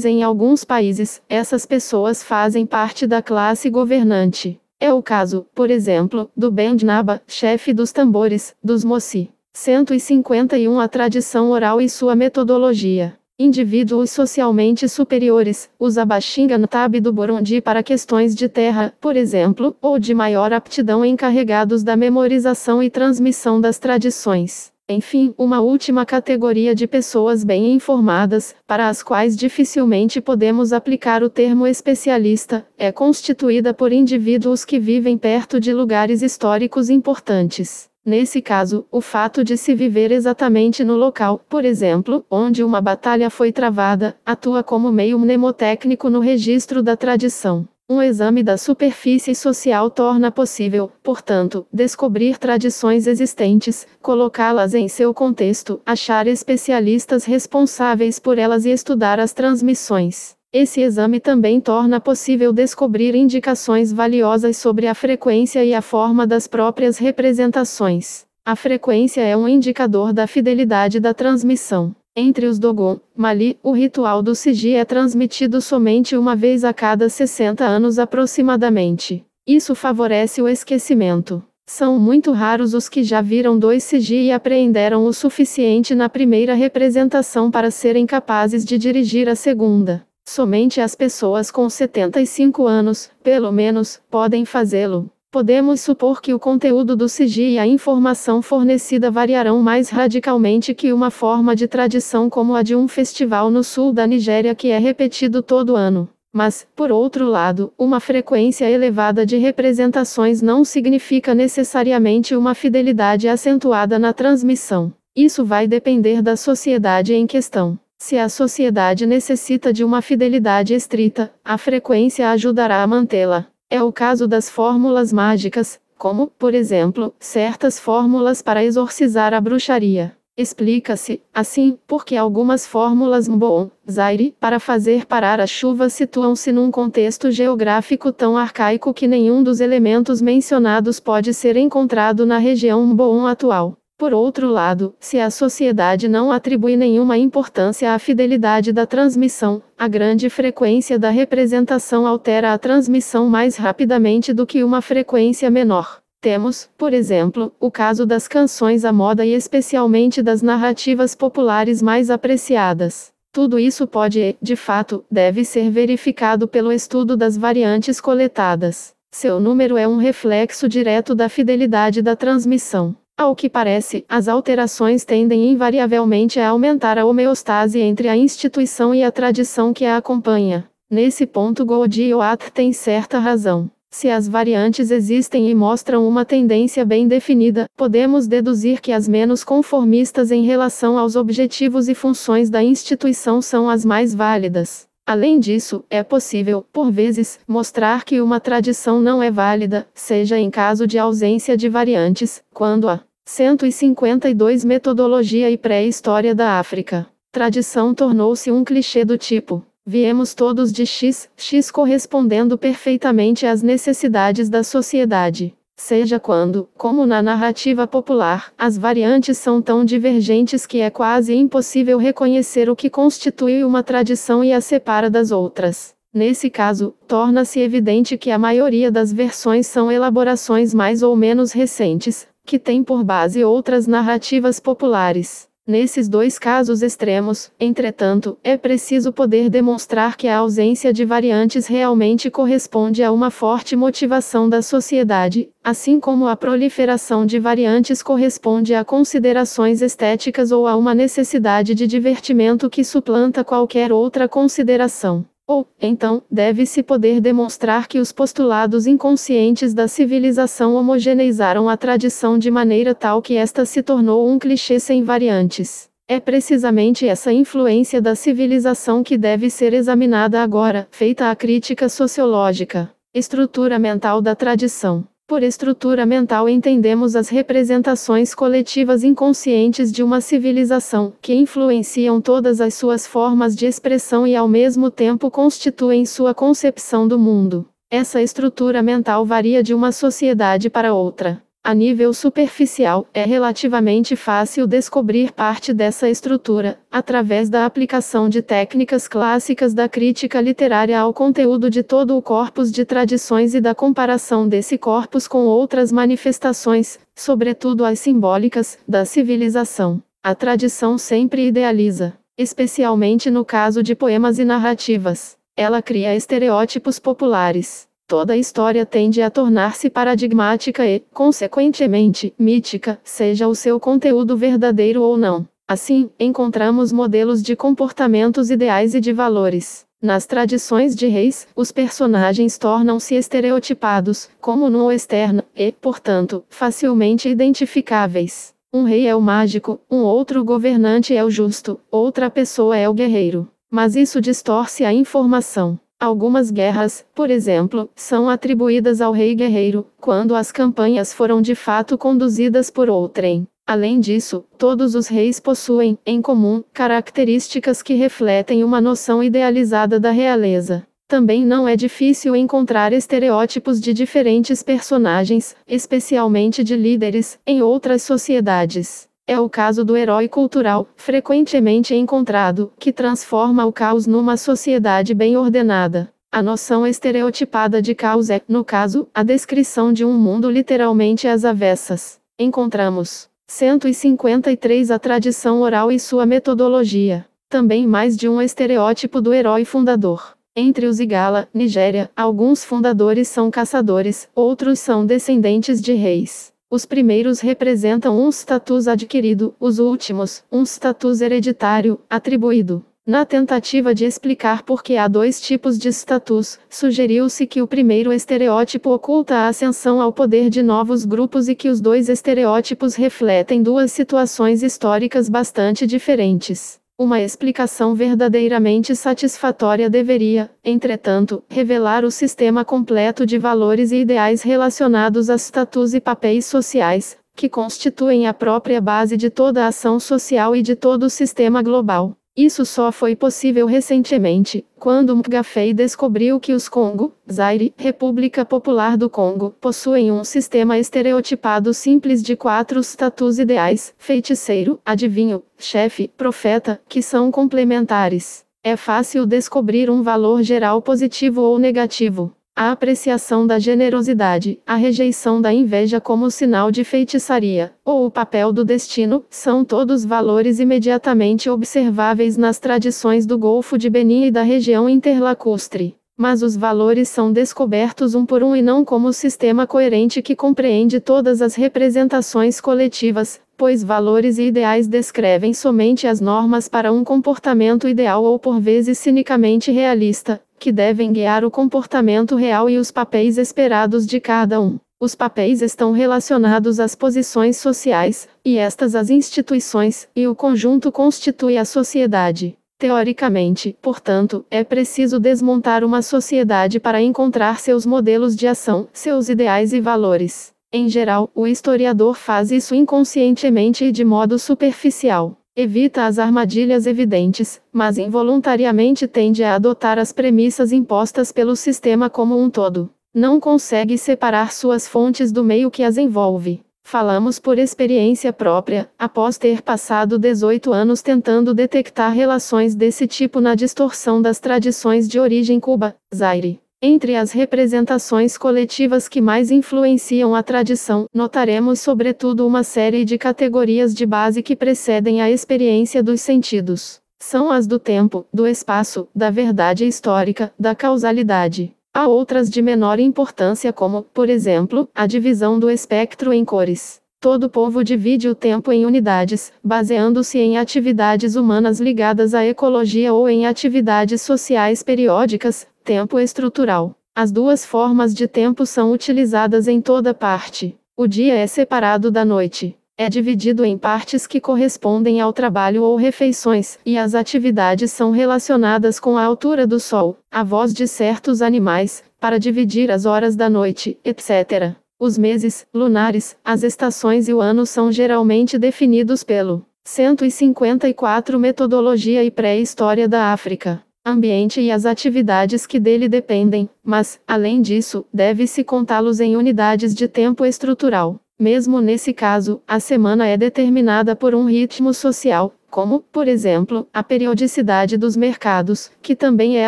Em alguns países, essas pessoas fazem parte da classe governante. É o caso, por exemplo, do Bendnaba, chefe dos tambores, dos Mossi. 151 A tradição oral e sua metodologia. Indivíduos socialmente superiores, os Abashinga-Ntabe do Burundi para questões de terra, por exemplo, ou de maior aptidão encarregados da memorização e transmissão das tradições. Enfim, uma última categoria de pessoas bem informadas, para as quais dificilmente podemos aplicar o termo especialista, é constituída por indivíduos que vivem perto de lugares históricos importantes. Nesse caso, o fato de se viver exatamente no local, por exemplo, onde uma batalha foi travada, atua como meio mnemotécnico no registro da tradição. Um exame da superfície social torna possível, portanto, descobrir tradições existentes, colocá-las em seu contexto, achar especialistas responsáveis por elas e estudar as transmissões. Esse exame também torna possível descobrir indicações valiosas sobre a frequência e a forma das próprias representações. A frequência é um indicador da fidelidade da transmissão. Entre os Dogon, Mali, o ritual do Sigi é transmitido somente uma vez a cada 60 anos aproximadamente. Isso favorece o esquecimento. São muito raros os que já viram 2 Sigi e apreenderam o suficiente na primeira representação para serem capazes de dirigir a segunda. Somente as pessoas com 75 anos, pelo menos, podem fazê-lo. Podemos supor que o conteúdo do Sigi e a informação fornecida variarão mais radicalmente que uma forma de tradição como a de um festival no sul da Nigéria que é repetido todo ano. Mas, por outro lado, uma frequência elevada de representações não significa necessariamente uma fidelidade acentuada na transmissão. Isso vai depender da sociedade em questão. Se a sociedade necessita de uma fidelidade estrita, a frequência ajudará a mantê-la. É o caso das fórmulas mágicas, como, por exemplo, certas fórmulas para exorcizar a bruxaria. Explica-se, assim, porque algumas fórmulas Mbon, Zaire, para fazer parar a chuva situam-se num contexto geográfico tão arcaico que nenhum dos elementos mencionados pode ser encontrado na região Mbon atual. Por outro lado, se a sociedade não atribui nenhuma importância à fidelidade da transmissão, a grande frequência da representação altera a transmissão mais rapidamente do que uma frequência menor. Temos, por exemplo, o caso das canções à moda e especialmente das narrativas populares mais apreciadas. Tudo isso pode e, de fato, deve ser verificado pelo estudo das variantes coletadas. Seu número é um reflexo direto da fidelidade da transmissão. Ao que parece, as alterações tendem invariavelmente a aumentar a homeostase entre a instituição e a tradição que a acompanha. Nesse ponto Goldioat tem certa razão. Se as variantes existem e mostram uma tendência bem definida, podemos deduzir que as menos conformistas em relação aos objetivos e funções da instituição são as mais válidas. Além disso, é possível, por vezes, mostrar que uma tradição não é válida, seja em caso de ausência de variantes, quando a 152 Metodologia e Pré-História da África. Tradição tornou-se um clichê do tipo: viemos todos de X, X correspondendo perfeitamente às necessidades da sociedade. Seja quando, como na narrativa popular, as variantes são tão divergentes que é quase impossível reconhecer o que constitui uma tradição e a separa das outras. Nesse caso, torna-se evidente que a maioria das versões são elaborações mais ou menos recentes, que têm por base outras narrativas populares. Nesses dois casos extremos, entretanto, é preciso poder demonstrar que a ausência de variantes realmente corresponde a uma forte motivação da sociedade, assim como a proliferação de variantes corresponde a considerações estéticas ou a uma necessidade de divertimento que suplanta qualquer outra consideração. Ou, então, deve-se poder demonstrar que os postulados inconscientes da civilização homogeneizaram a tradição de maneira tal que esta se tornou um clichê sem variantes. É precisamente essa influência da civilização que deve ser examinada agora, feita a crítica sociológica. Estrutura mental da tradição. Por estrutura mental entendemos as representações coletivas inconscientes de uma civilização, que influenciam todas as suas formas de expressão e ao mesmo tempo constituem sua concepção do mundo. Essa estrutura mental varia de uma sociedade para outra. A nível superficial, é relativamente fácil descobrir parte dessa estrutura, através da aplicação de técnicas clássicas da crítica literária ao conteúdo de todo o corpus de tradições e da comparação desse corpus com outras manifestações, sobretudo as simbólicas, da civilização. A tradição sempre idealiza, especialmente no caso de poemas e narrativas. Ela cria estereótipos populares. Toda história tende a tornar-se paradigmática e, consequentemente, mítica, seja o seu conteúdo verdadeiro ou não. Assim, encontramos modelos de comportamentos ideais e de valores. Nas tradições de reis, os personagens tornam-se estereotipados, como no western, e, portanto, facilmente identificáveis. Um rei é o mágico, um outro governante é o justo, outra pessoa é o guerreiro. Mas isso distorce a informação. Algumas guerras, por exemplo, são atribuídas ao rei guerreiro, quando as campanhas foram de fato conduzidas por outrem. Além disso, todos os reis possuem, em comum, características que refletem uma noção idealizada da realeza. Também não é difícil encontrar estereótipos de diferentes personagens, especialmente de líderes, em outras sociedades. É o caso do herói cultural, frequentemente encontrado, que transforma o caos numa sociedade bem ordenada. A noção estereotipada de caos é, no caso, a descrição de um mundo literalmente às avessas. Encontramos 153 a tradição oral e sua metodologia. Também mais de um estereótipo do herói fundador. Entre os Igala, Nigéria, alguns fundadores são caçadores, outros são descendentes de reis. Os primeiros representam um status adquirido, os últimos, um status hereditário, atribuído. Na tentativa de explicar por que há dois tipos de status, sugeriu-se que o primeiro estereótipo oculta a ascensão ao poder de novos grupos e que os dois estereótipos refletem duas situações históricas bastante diferentes. Uma explicação verdadeiramente satisfatória deveria, entretanto, revelar o sistema completo de valores e ideais relacionados a status e papéis sociais, que constituem a própria base de toda a ação social e de todo o sistema global. Isso só foi possível recentemente, quando Mcgafey descobriu que os Congo, Zaire, República Popular do Congo, possuem um sistema estereotipado simples de 4 status ideais: feiticeiro, adivinho, chefe, profeta, que são complementares. É fácil descobrir um valor geral positivo ou negativo. A apreciação da generosidade, a rejeição da inveja como sinal de feitiçaria, ou o papel do destino, são todos valores imediatamente observáveis nas tradições do Golfo de Benin e da região interlacustre. Mas os valores são descobertos um por um e não como sistema coerente que compreende todas as representações coletivas, pois valores e ideais descrevem somente as normas para um comportamento ideal ou por vezes cinicamente realista, que devem guiar o comportamento real e os papéis esperados de cada um. Os papéis estão relacionados às posições sociais, e estas às instituições, e o conjunto constitui a sociedade. Teoricamente, portanto, é preciso desmontar uma sociedade para encontrar seus modelos de ação, seus ideais e valores. Em geral, o historiador faz isso inconscientemente e de modo superficial. Evita as armadilhas evidentes, mas involuntariamente tende a adotar as premissas impostas pelo sistema como um todo. Não consegue separar suas fontes do meio que as envolve. Falamos por experiência própria, após ter passado 18 anos tentando detectar relações desse tipo na distorção das tradições de origem Cuba, Zaire. Entre as representações coletivas que mais influenciam a tradição, notaremos sobretudo uma série de categorias de base que precedem a experiência dos sentidos. São as do tempo, do espaço, da verdade histórica, da causalidade. Há outras de menor importância como, por exemplo, a divisão do espectro em cores. Todo povo divide o tempo em unidades, baseando-se em atividades humanas ligadas à ecologia ou em atividades sociais periódicas, tempo estrutural. As duas formas de tempo são utilizadas em toda parte. O dia é separado da noite. É dividido em partes que correspondem ao trabalho ou refeições, e as atividades são relacionadas com a altura do sol, a voz de certos animais, para dividir as horas da noite, etc. Os meses, lunares, as estações e o ano são geralmente definidos pelo 154 Metodologia e Pré-História da África, ambiente e as atividades que dele dependem, mas, além disso, deve-se contá-los em unidades de tempo estrutural. Mesmo nesse caso, a semana é determinada por um ritmo social, como, por exemplo, a periodicidade dos mercados, que também é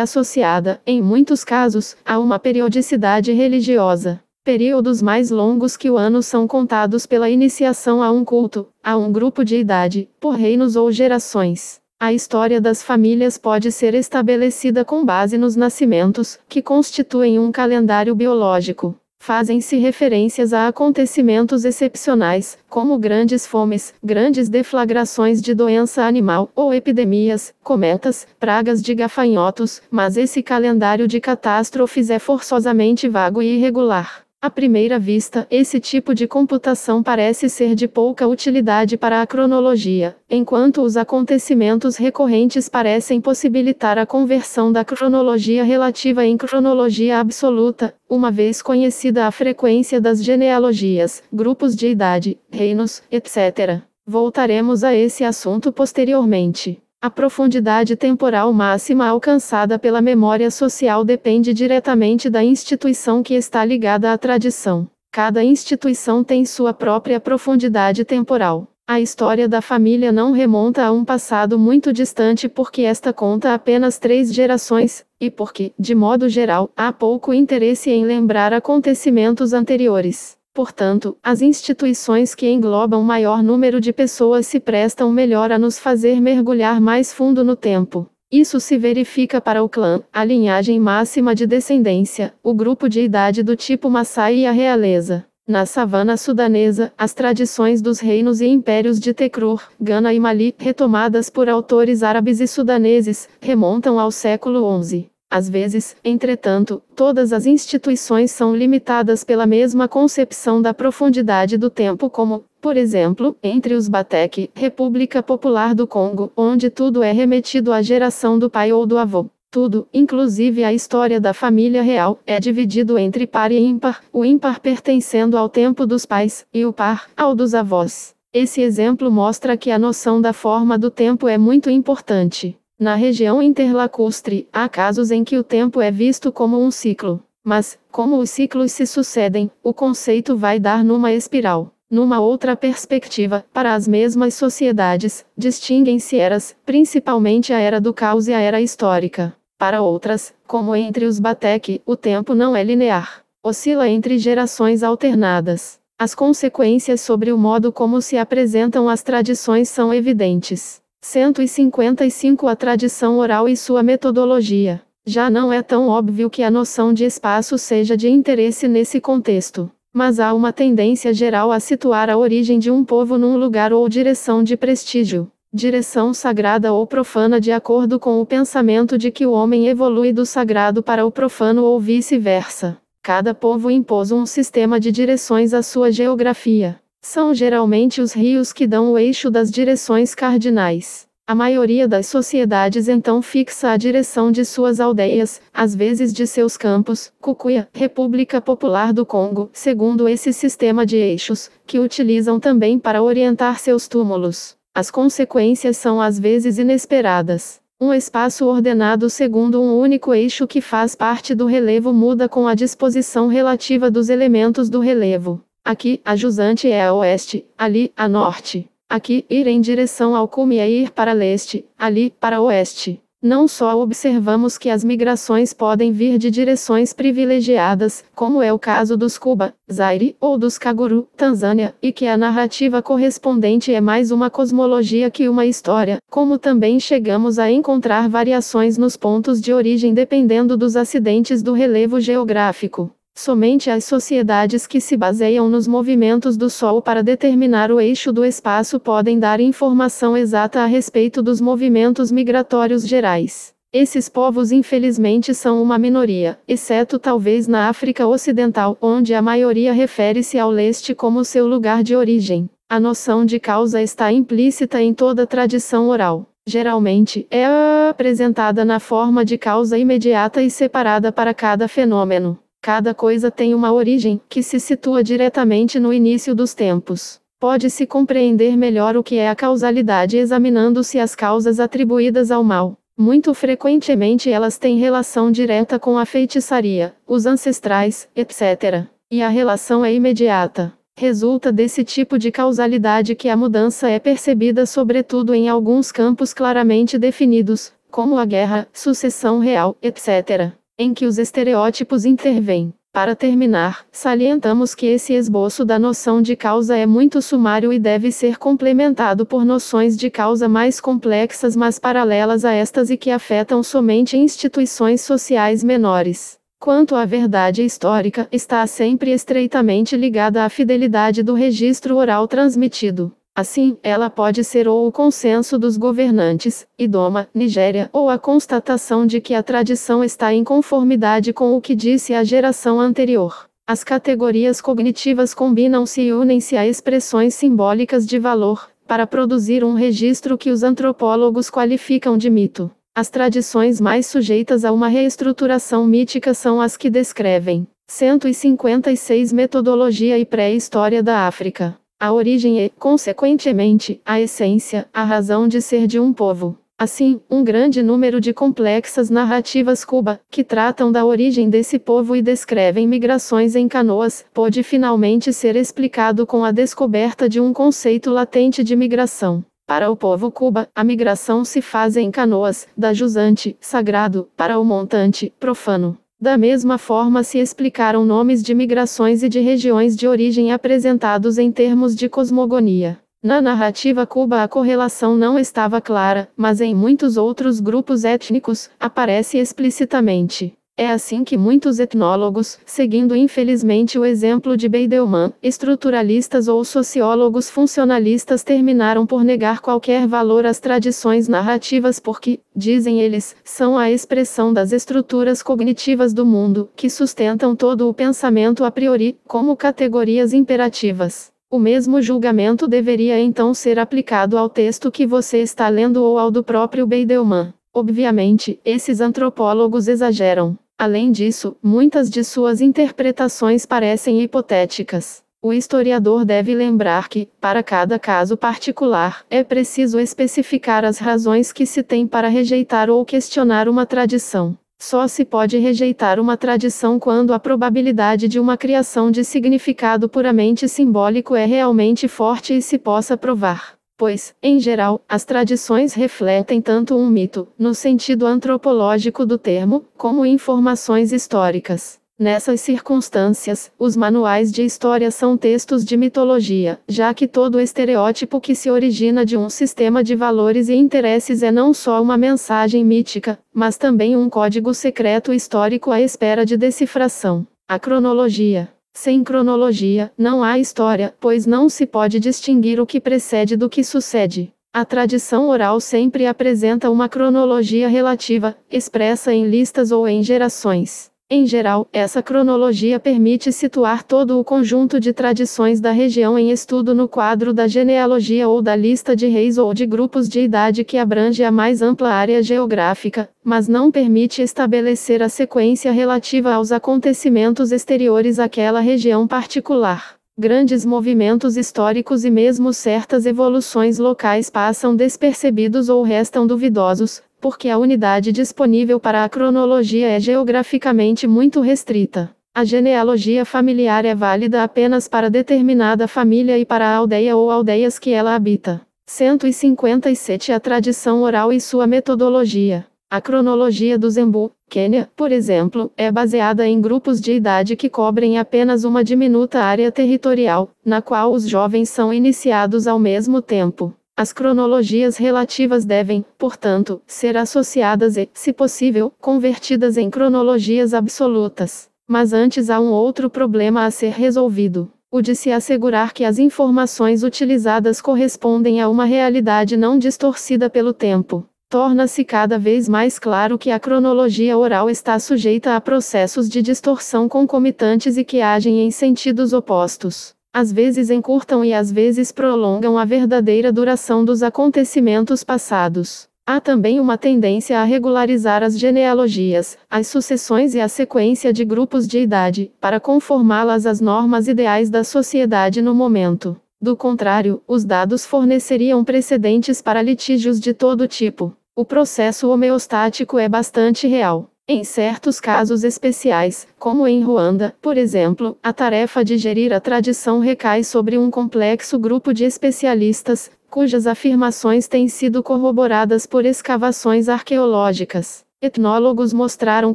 associada, em muitos casos, a uma periodicidade religiosa. Períodos mais longos que o ano são contados pela iniciação a um culto, a um grupo de idade, por reinos ou gerações. A história das famílias pode ser estabelecida com base nos nascimentos, que constituem um calendário biológico. Fazem-se referências a acontecimentos excepcionais, como grandes fomes, grandes deflagrações de doença animal, ou epidemias, cometas, pragas de gafanhotos, mas esse calendário de catástrofes é forçosamente vago e irregular. À primeira vista, esse tipo de computação parece ser de pouca utilidade para a cronologia, enquanto os acontecimentos recorrentes parecem possibilitar a conversão da cronologia relativa em cronologia absoluta, uma vez conhecida a frequência das genealogias, grupos de idade, reinos, etc. Voltaremos a esse assunto posteriormente. A profundidade temporal máxima alcançada pela memória social depende diretamente da instituição que está ligada à tradição. Cada instituição tem sua própria profundidade temporal. A história da família não remonta a um passado muito distante porque esta conta apenas 3 gerações, e porque, de modo geral, há pouco interesse em lembrar acontecimentos anteriores. Portanto, as instituições que englobam maior número de pessoas se prestam melhor a nos fazer mergulhar mais fundo no tempo. Isso se verifica para o clã, a linhagem máxima de descendência, o grupo de idade do tipo Maasai e a realeza. Na savana sudanesa, as tradições dos reinos e impérios de Tekrur, Gana e Mali, retomadas por autores árabes e sudaneses, remontam ao século XI. Às vezes, entretanto, todas as instituições são limitadas pela mesma concepção da profundidade do tempo como, por exemplo, entre os Batek, República Popular do Congo, onde tudo é remetido à geração do pai ou do avô. Tudo, inclusive a história da família real, é dividido entre par e ímpar, o ímpar pertencendo ao tempo dos pais, e o par, ao dos avós. Esse exemplo mostra que a noção da forma do tempo é muito importante. Na região interlacustre, há casos em que o tempo é visto como um ciclo. Mas, como os ciclos se sucedem, o conceito vai dar numa espiral. Numa outra perspectiva, para as mesmas sociedades, distinguem-se eras, principalmente a era do caos e a era histórica. Para outras, como entre os Batek, o tempo não é linear. Oscila entre gerações alternadas. As consequências sobre o modo como se apresentam as tradições são evidentes. 155 A tradição oral e sua metodologia. Já não é tão óbvio que a noção de espaço seja de interesse nesse contexto. Mas há uma tendência geral a situar a origem de um povo num lugar ou direção de prestígio. Direção sagrada ou profana de acordo com o pensamento de que o homem evolui do sagrado para o profano ou vice-versa. Cada povo impôs um sistema de direções à sua geografia. São geralmente os rios que dão o eixo das direções cardinais. A maioria das sociedades então fixa a direção de suas aldeias, às vezes de seus campos, Cucuia, República Popular do Congo, segundo esse sistema de eixos, que utilizam também para orientar seus túmulos. As consequências são às vezes inesperadas. Um espaço ordenado segundo um único eixo que faz parte do relevo muda com a disposição relativa dos elementos do relevo. Aqui, a jusante é a oeste, ali, a norte. Aqui, ir em direção ao cume é ir para leste, ali, para oeste. Não só observamos que as migrações podem vir de direções privilegiadas, como é o caso dos Cuba, Zaire, ou dos Caguru, Tanzânia, e que a narrativa correspondente é mais uma cosmologia que uma história, como também chegamos a encontrar variações nos pontos de origem dependendo dos acidentes do relevo geográfico. Somente as sociedades que se baseiam nos movimentos do Sol para determinar o eixo do espaço podem dar informação exata a respeito dos movimentos migratórios gerais. Esses povos infelizmente são uma minoria, exceto talvez na África Ocidental, onde a maioria refere-se ao leste como seu lugar de origem. A noção de causa está implícita em toda tradição oral. Geralmente, é apresentada na forma de causa imediata e separada para cada fenômeno. Cada coisa tem uma origem, que se situa diretamente no início dos tempos. Pode-se compreender melhor o que é a causalidade examinando-se as causas atribuídas ao mal. Muito frequentemente elas têm relação direta com a feitiçaria, os ancestrais, etc. E a relação é imediata. Resulta desse tipo de causalidade que a mudança é percebida sobretudo em alguns campos claramente definidos, como a guerra, sucessão real, etc., em que os estereótipos intervêm. Para terminar, salientamos que esse esboço da noção de causa é muito sumário e deve ser complementado por noções de causa mais complexas mas paralelas a estas e que afetam somente instituições sociais menores. Quanto à verdade histórica, está sempre estreitamente ligada à fidelidade do registro oral transmitido. Assim, ela pode ser ou o consenso dos governantes, Idoma, Nigéria, ou a constatação de que a tradição está em conformidade com o que disse a geração anterior. As categorias cognitivas combinam-se e unem-se a expressões simbólicas de valor, para produzir um registro que os antropólogos qualificam de mito. As tradições mais sujeitas a uma reestruturação mítica são as que descrevem 156 metodologia e pré-história da África. A origem e, consequentemente, a essência, a razão de ser de um povo. Assim, um grande número de complexas narrativas Cuba, que tratam da origem desse povo e descrevem migrações em canoas, pôde finalmente ser explicado com a descoberta de um conceito latente de migração. Para o povo Cuba, a migração se faz em canoas, da jusante, sagrado, para o montante, profano. Da mesma forma se explicaram nomes de migrações e de regiões de origem apresentados em termos de cosmogonia. Na narrativa Cuba a correlação não estava clara, mas em muitos outros grupos étnicos, aparece explicitamente. É assim que muitos etnólogos, seguindo infelizmente o exemplo de Beidelman, estruturalistas ou sociólogos funcionalistas terminaram por negar qualquer valor às tradições narrativas porque, dizem eles, são a expressão das estruturas cognitivas do mundo, que sustentam todo o pensamento a priori, como categorias imperativas. O mesmo julgamento deveria então ser aplicado ao texto que você está lendo ou ao do próprio Beidelman. Obviamente, esses antropólogos exageram. Além disso, muitas de suas interpretações parecem hipotéticas. O historiador deve lembrar que, para cada caso particular, é preciso especificar as razões que se tem para rejeitar ou questionar uma tradição. Só se pode rejeitar uma tradição quando a probabilidade de uma criação de significado puramente simbólico é realmente forte e se possa provar. Pois, em geral, as tradições refletem tanto um mito, no sentido antropológico do termo, como informações históricas. Nessas circunstâncias, os manuais de história são textos de mitologia, já que todo estereótipo que se origina de um sistema de valores e interesses é não só uma mensagem mítica, mas também um código secreto histórico à espera de decifração. A cronologia. Sem cronologia, não há história, pois não se pode distinguir o que precede do que sucede. A tradição oral sempre apresenta uma cronologia relativa, expressa em listas ou em gerações. Em geral, essa cronologia permite situar todo o conjunto de tradições da região em estudo no quadro da genealogia ou da lista de reis ou de grupos de idade que abrange a mais ampla área geográfica, mas não permite estabelecer a sequência relativa aos acontecimentos exteriores àquela região particular. Grandes movimentos históricos e mesmo certas evoluções locais passam despercebidos ou restam duvidosos, porque a unidade disponível para a cronologia é geograficamente muito restrita. A genealogia familiar é válida apenas para determinada família e para a aldeia ou aldeias que ela habita. 157 A tradição oral e sua metodologia. A cronologia do Zembu, Quênia, por exemplo, é baseada em grupos de idade que cobrem apenas uma diminuta área territorial, na qual os jovens são iniciados ao mesmo tempo. As cronologias relativas devem, portanto, ser associadas e, se possível, convertidas em cronologias absolutas. Mas antes há um outro problema a ser resolvido: o de se assegurar que as informações utilizadas correspondem a uma realidade não distorcida pelo tempo. Torna-se cada vez mais claro que a cronologia oral está sujeita a processos de distorção concomitantes e que agem em sentidos opostos. Às vezes encurtam e às vezes prolongam a verdadeira duração dos acontecimentos passados. Há também uma tendência a regularizar as genealogias, as sucessões e a sequência de grupos de idade, para conformá-las às normas ideais da sociedade no momento. Do contrário, os dados forneceriam precedentes para litígios de todo tipo. O processo homeostático é bastante real. Em certos casos especiais, como em Ruanda, por exemplo, a tarefa de gerir a tradição recai sobre um complexo grupo de especialistas, cujas afirmações têm sido corroboradas por escavações arqueológicas. Etnólogos mostraram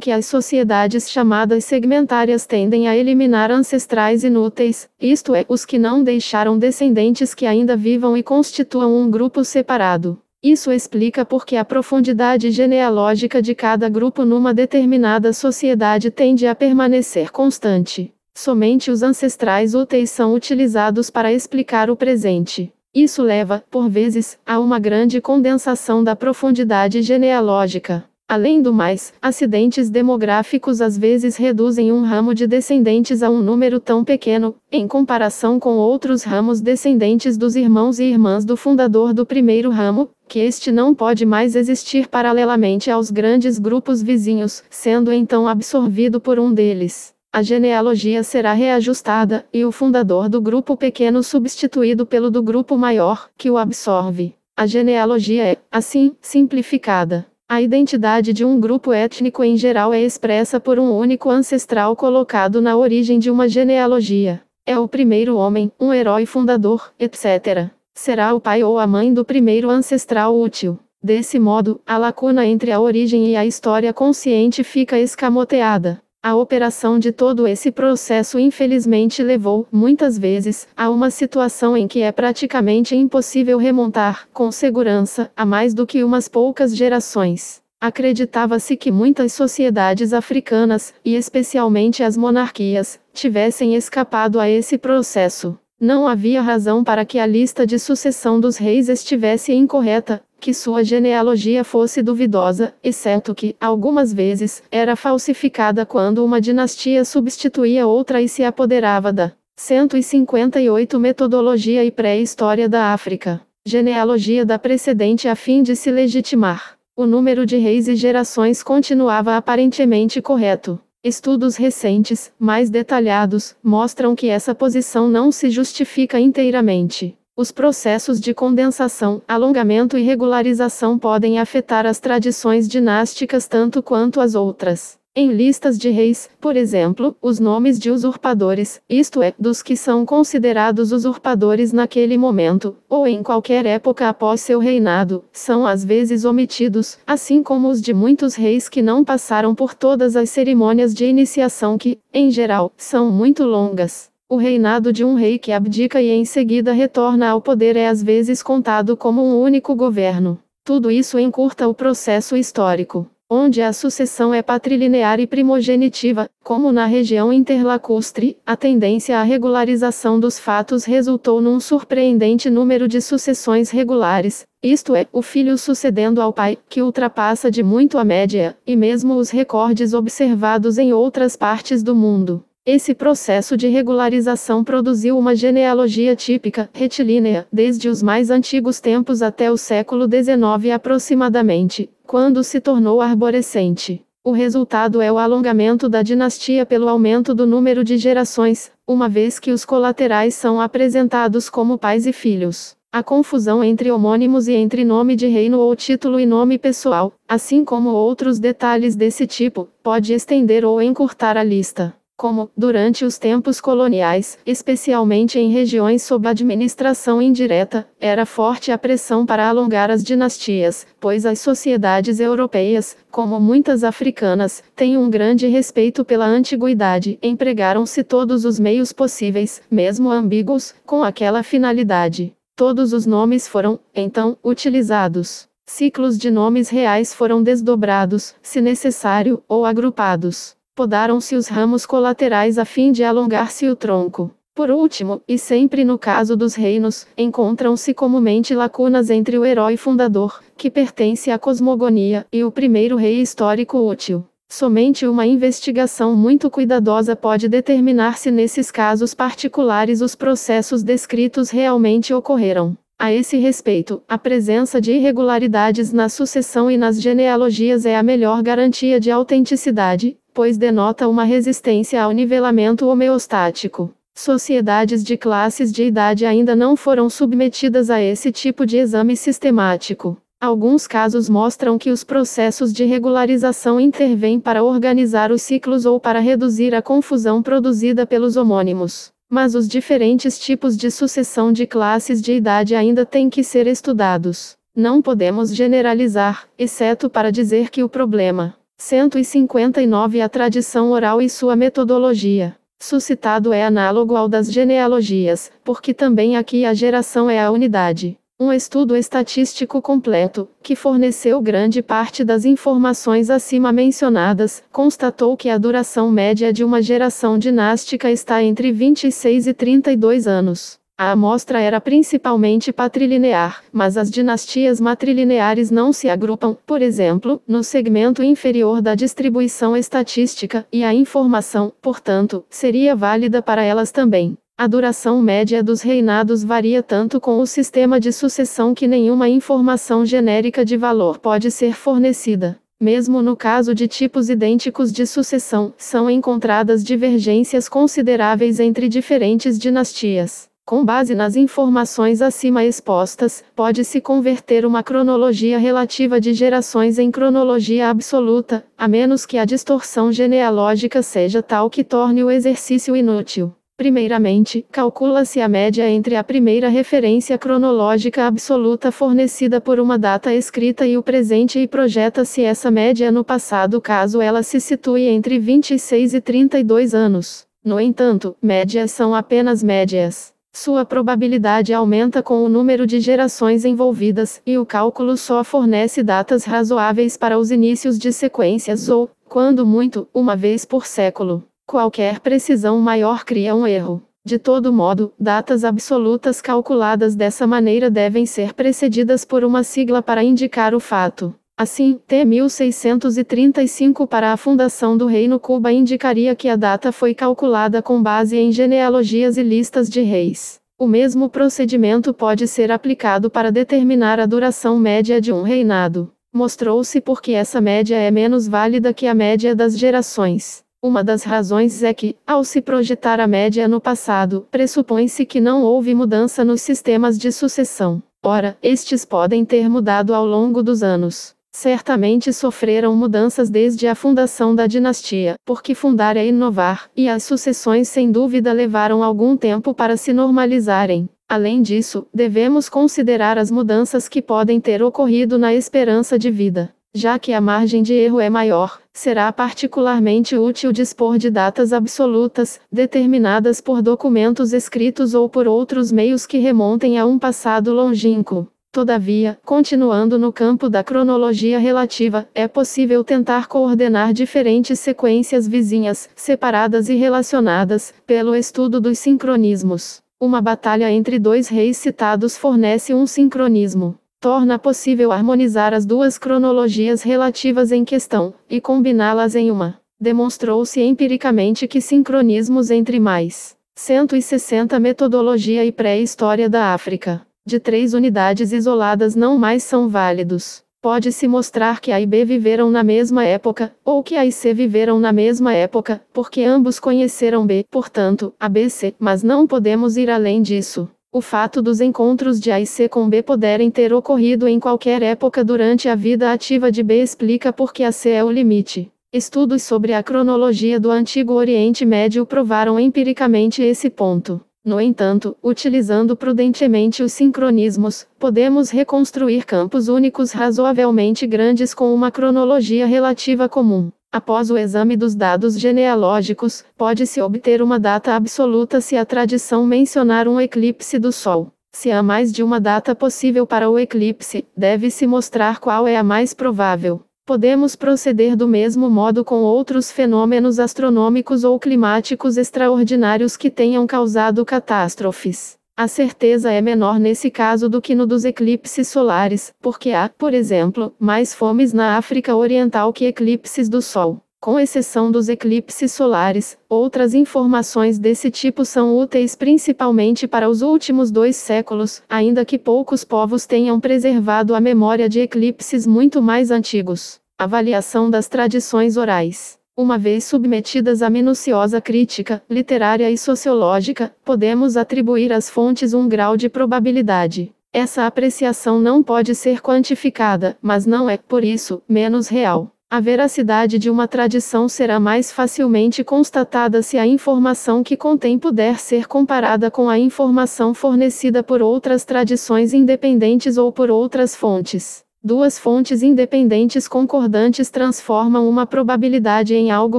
que as sociedades chamadas segmentárias tendem a eliminar ancestrais inúteis, isto é, os que não deixaram descendentes que ainda vivam e constituam um grupo separado. Isso explica por que a profundidade genealógica de cada grupo numa determinada sociedade tende a permanecer constante. Somente os ancestrais úteis são utilizados para explicar o presente. Isso leva, por vezes, a uma grande condensação da profundidade genealógica. Além do mais, acidentes demográficos às vezes reduzem um ramo de descendentes a um número tão pequeno, em comparação com outros ramos descendentes dos irmãos e irmãs do fundador do primeiro ramo, que este não pode mais existir paralelamente aos grandes grupos vizinhos, sendo então absorvido por um deles. A genealogia será reajustada, e o fundador do grupo pequeno substituído pelo do grupo maior, que o absorve. A genealogia é, assim, simplificada. A identidade de um grupo étnico em geral é expressa por um único ancestral colocado na origem de uma genealogia. É o primeiro homem, um herói fundador, etc. Será o pai ou a mãe do primeiro ancestral útil. Desse modo, a lacuna entre a origem e a história consciente fica escamoteada. A operação de todo esse processo infelizmente levou, muitas vezes, a uma situação em que é praticamente impossível remontar, com segurança, a mais do que umas poucas gerações. Acreditava-se que muitas sociedades africanas, e especialmente as monarquias, tivessem escapado a esse processo. Não havia razão para que a lista de sucessão dos reis estivesse incorreta, que sua genealogia fosse duvidosa, exceto que, algumas vezes, era falsificada quando uma dinastia substituía outra e se apoderava da 158 Metodologia e Pré-História da África. Genealogia da precedente a fim de se legitimar. O número de reis e gerações continuava aparentemente correto. Estudos recentes, mais detalhados, mostram que essa posição não se justifica inteiramente. Os processos de condensação, alongamento e regularização podem afetar as tradições dinásticas tanto quanto as outras. Em listas de reis, por exemplo, os nomes de usurpadores, isto é, dos que são considerados usurpadores naquele momento, ou em qualquer época após seu reinado, são às vezes omitidos, assim como os de muitos reis que não passaram por todas as cerimônias de iniciação que, em geral, são muito longas. O reinado de um rei que abdica e em seguida retorna ao poder é às vezes contado como um único governo. Tudo isso encurta o processo histórico, onde a sucessão é patrilinear e primogenitiva, como na região interlacustre. A tendência à regularização dos fatos resultou num surpreendente número de sucessões regulares, isto é, o filho sucedendo ao pai, que ultrapassa de muito a média, e mesmo os recordes observados em outras partes do mundo. Esse processo de regularização produziu uma genealogia típica, retilínea, desde os mais antigos tempos até o século XIX aproximadamente, quando se tornou arborescente. O resultado é o alongamento da dinastia pelo aumento do número de gerações, uma vez que os colaterais são apresentados como pais e filhos. A confusão entre homônimos e entre nome de reino ou título e nome pessoal, assim como outros detalhes desse tipo, pode estender ou encurtar a lista. Como, durante os tempos coloniais, especialmente em regiões sob administração indireta, era forte a pressão para alongar as dinastias, pois as sociedades europeias, como muitas africanas, têm um grande respeito pela antiguidade. Empregaram-se todos os meios possíveis, mesmo ambíguos, com aquela finalidade. Todos os nomes foram, então, utilizados. Ciclos de nomes reais foram desdobrados, se necessário, ou agrupados. Podaram-se os ramos colaterais a fim de alongar-se o tronco. Por último, e sempre no caso dos reinos, encontram-se comumente lacunas entre o herói fundador, que pertence à cosmogonia, e o primeiro rei histórico útil. Somente uma investigação muito cuidadosa pode determinar se nesses casos particulares os processos descritos realmente ocorreram. A esse respeito, a presença de irregularidades na sucessão e nas genealogias é a melhor garantia de autenticidade, pois denota uma resistência ao nivelamento homeostático. Sociedades de classes de idade ainda não foram submetidas a esse tipo de exame sistemático. Alguns casos mostram que os processos de regularização intervêm para organizar os ciclos ou para reduzir a confusão produzida pelos homônimos. Mas os diferentes tipos de sucessão de classes de idade ainda têm que ser estudados. Não podemos generalizar, exceto para dizer que o problema 159 A tradição oral e sua metodologia suscitado é análogo ao das genealogias, porque também aqui a geração é a unidade. Um estudo estatístico completo, que forneceu grande parte das informações acima mencionadas, constatou que a duração média de uma geração dinástica está entre 26 e 32 anos. A amostra era principalmente patrilinear, mas as dinastias matrilineares não se agrupam, por exemplo, no segmento inferior da distribuição estatística, e a informação, portanto, seria válida para elas também. A duração média dos reinados varia tanto com o sistema de sucessão que nenhuma informação genérica de valor pode ser fornecida. Mesmo no caso de tipos idênticos de sucessão, são encontradas divergências consideráveis entre diferentes dinastias. Com base nas informações acima expostas, pode-se converter uma cronologia relativa de gerações em cronologia absoluta, a menos que a distorção genealógica seja tal que torne o exercício inútil. Primeiramente, calcula-se a média entre a primeira referência cronológica absoluta fornecida por uma data escrita e o presente e projeta-se essa média no passado caso ela se situe entre 26 e 32 anos. No entanto, médias são apenas médias. Sua probabilidade aumenta com o número de gerações envolvidas, e o cálculo só fornece datas razoáveis para os inícios de sequências ou, quando muito, uma vez por século. Qualquer precisão maior cria um erro. De todo modo, datas absolutas calculadas dessa maneira devem ser precedidas por uma sigla para indicar o fato. Assim, T 1635 para a fundação do Reino Cuba indicaria que a data foi calculada com base em genealogias e listas de reis. O mesmo procedimento pode ser aplicado para determinar a duração média de um reinado. Mostrou-se porque essa média é menos válida que a média das gerações. Uma das razões é que, ao se projetar a média no passado, pressupõe-se que não houve mudança nos sistemas de sucessão. Ora, estes podem ter mudado ao longo dos anos. Certamente sofreram mudanças desde a fundação da dinastia, porque fundar é inovar, e as sucessões sem dúvida levaram algum tempo para se normalizarem. Além disso, devemos considerar as mudanças que podem ter ocorrido na esperança de vida. Já que a margem de erro é maior, será particularmente útil dispor de datas absolutas, determinadas por documentos escritos ou por outros meios que remontem a um passado longínquo. Todavia, continuando no campo da cronologia relativa, é possível tentar coordenar diferentes sequências vizinhas, separadas e relacionadas, pelo estudo dos sincronismos. Uma batalha entre dois reis citados fornece um sincronismo. Torna possível harmonizar as duas cronologias relativas em questão, e combiná-las em uma. Demonstrou-se empiricamente que sincronismos entre mais 160 metodologia e pré-história da África de 3 unidades isoladas não mais são válidos. Pode-se mostrar que A e B viveram na mesma época, ou que A e C viveram na mesma época, porque ambos conheceram B, portanto, ABC, mas não podemos ir além disso. O fato dos encontros de A e C com B poderem ter ocorrido em qualquer época durante a vida ativa de B explica por que a C é o limite. Estudos sobre a cronologia do Antigo Oriente Médio provaram empiricamente esse ponto. No entanto, utilizando prudentemente os sincronismos, podemos reconstruir campos únicos razoavelmente grandes com uma cronologia relativa comum. Após o exame dos dados genealógicos, pode-se obter uma data absoluta se a tradição mencionar um eclipse do Sol. Se há mais de uma data possível para o eclipse, deve-se mostrar qual é a mais provável. Podemos proceder do mesmo modo com outros fenômenos astronômicos ou climáticos extraordinários que tenham causado catástrofes. A certeza é menor nesse caso do que no dos eclipses solares, porque há, por exemplo, mais fomes na África Oriental que eclipses do Sol. Com exceção dos eclipses solares, outras informações desse tipo são úteis principalmente para os últimos 2 séculos, ainda que poucos povos tenham preservado a memória de eclipses muito mais antigos. Avaliação das tradições orais. Uma vez submetidas a minuciosa crítica, literária e sociológica, podemos atribuir às fontes um grau de probabilidade. Essa apreciação não pode ser quantificada, mas não é, por isso, menos real. A veracidade de uma tradição será mais facilmente constatada se a informação que contém puder ser comparada com a informação fornecida por outras tradições independentes ou por outras fontes. 2 fontes independentes concordantes transformam uma probabilidade em algo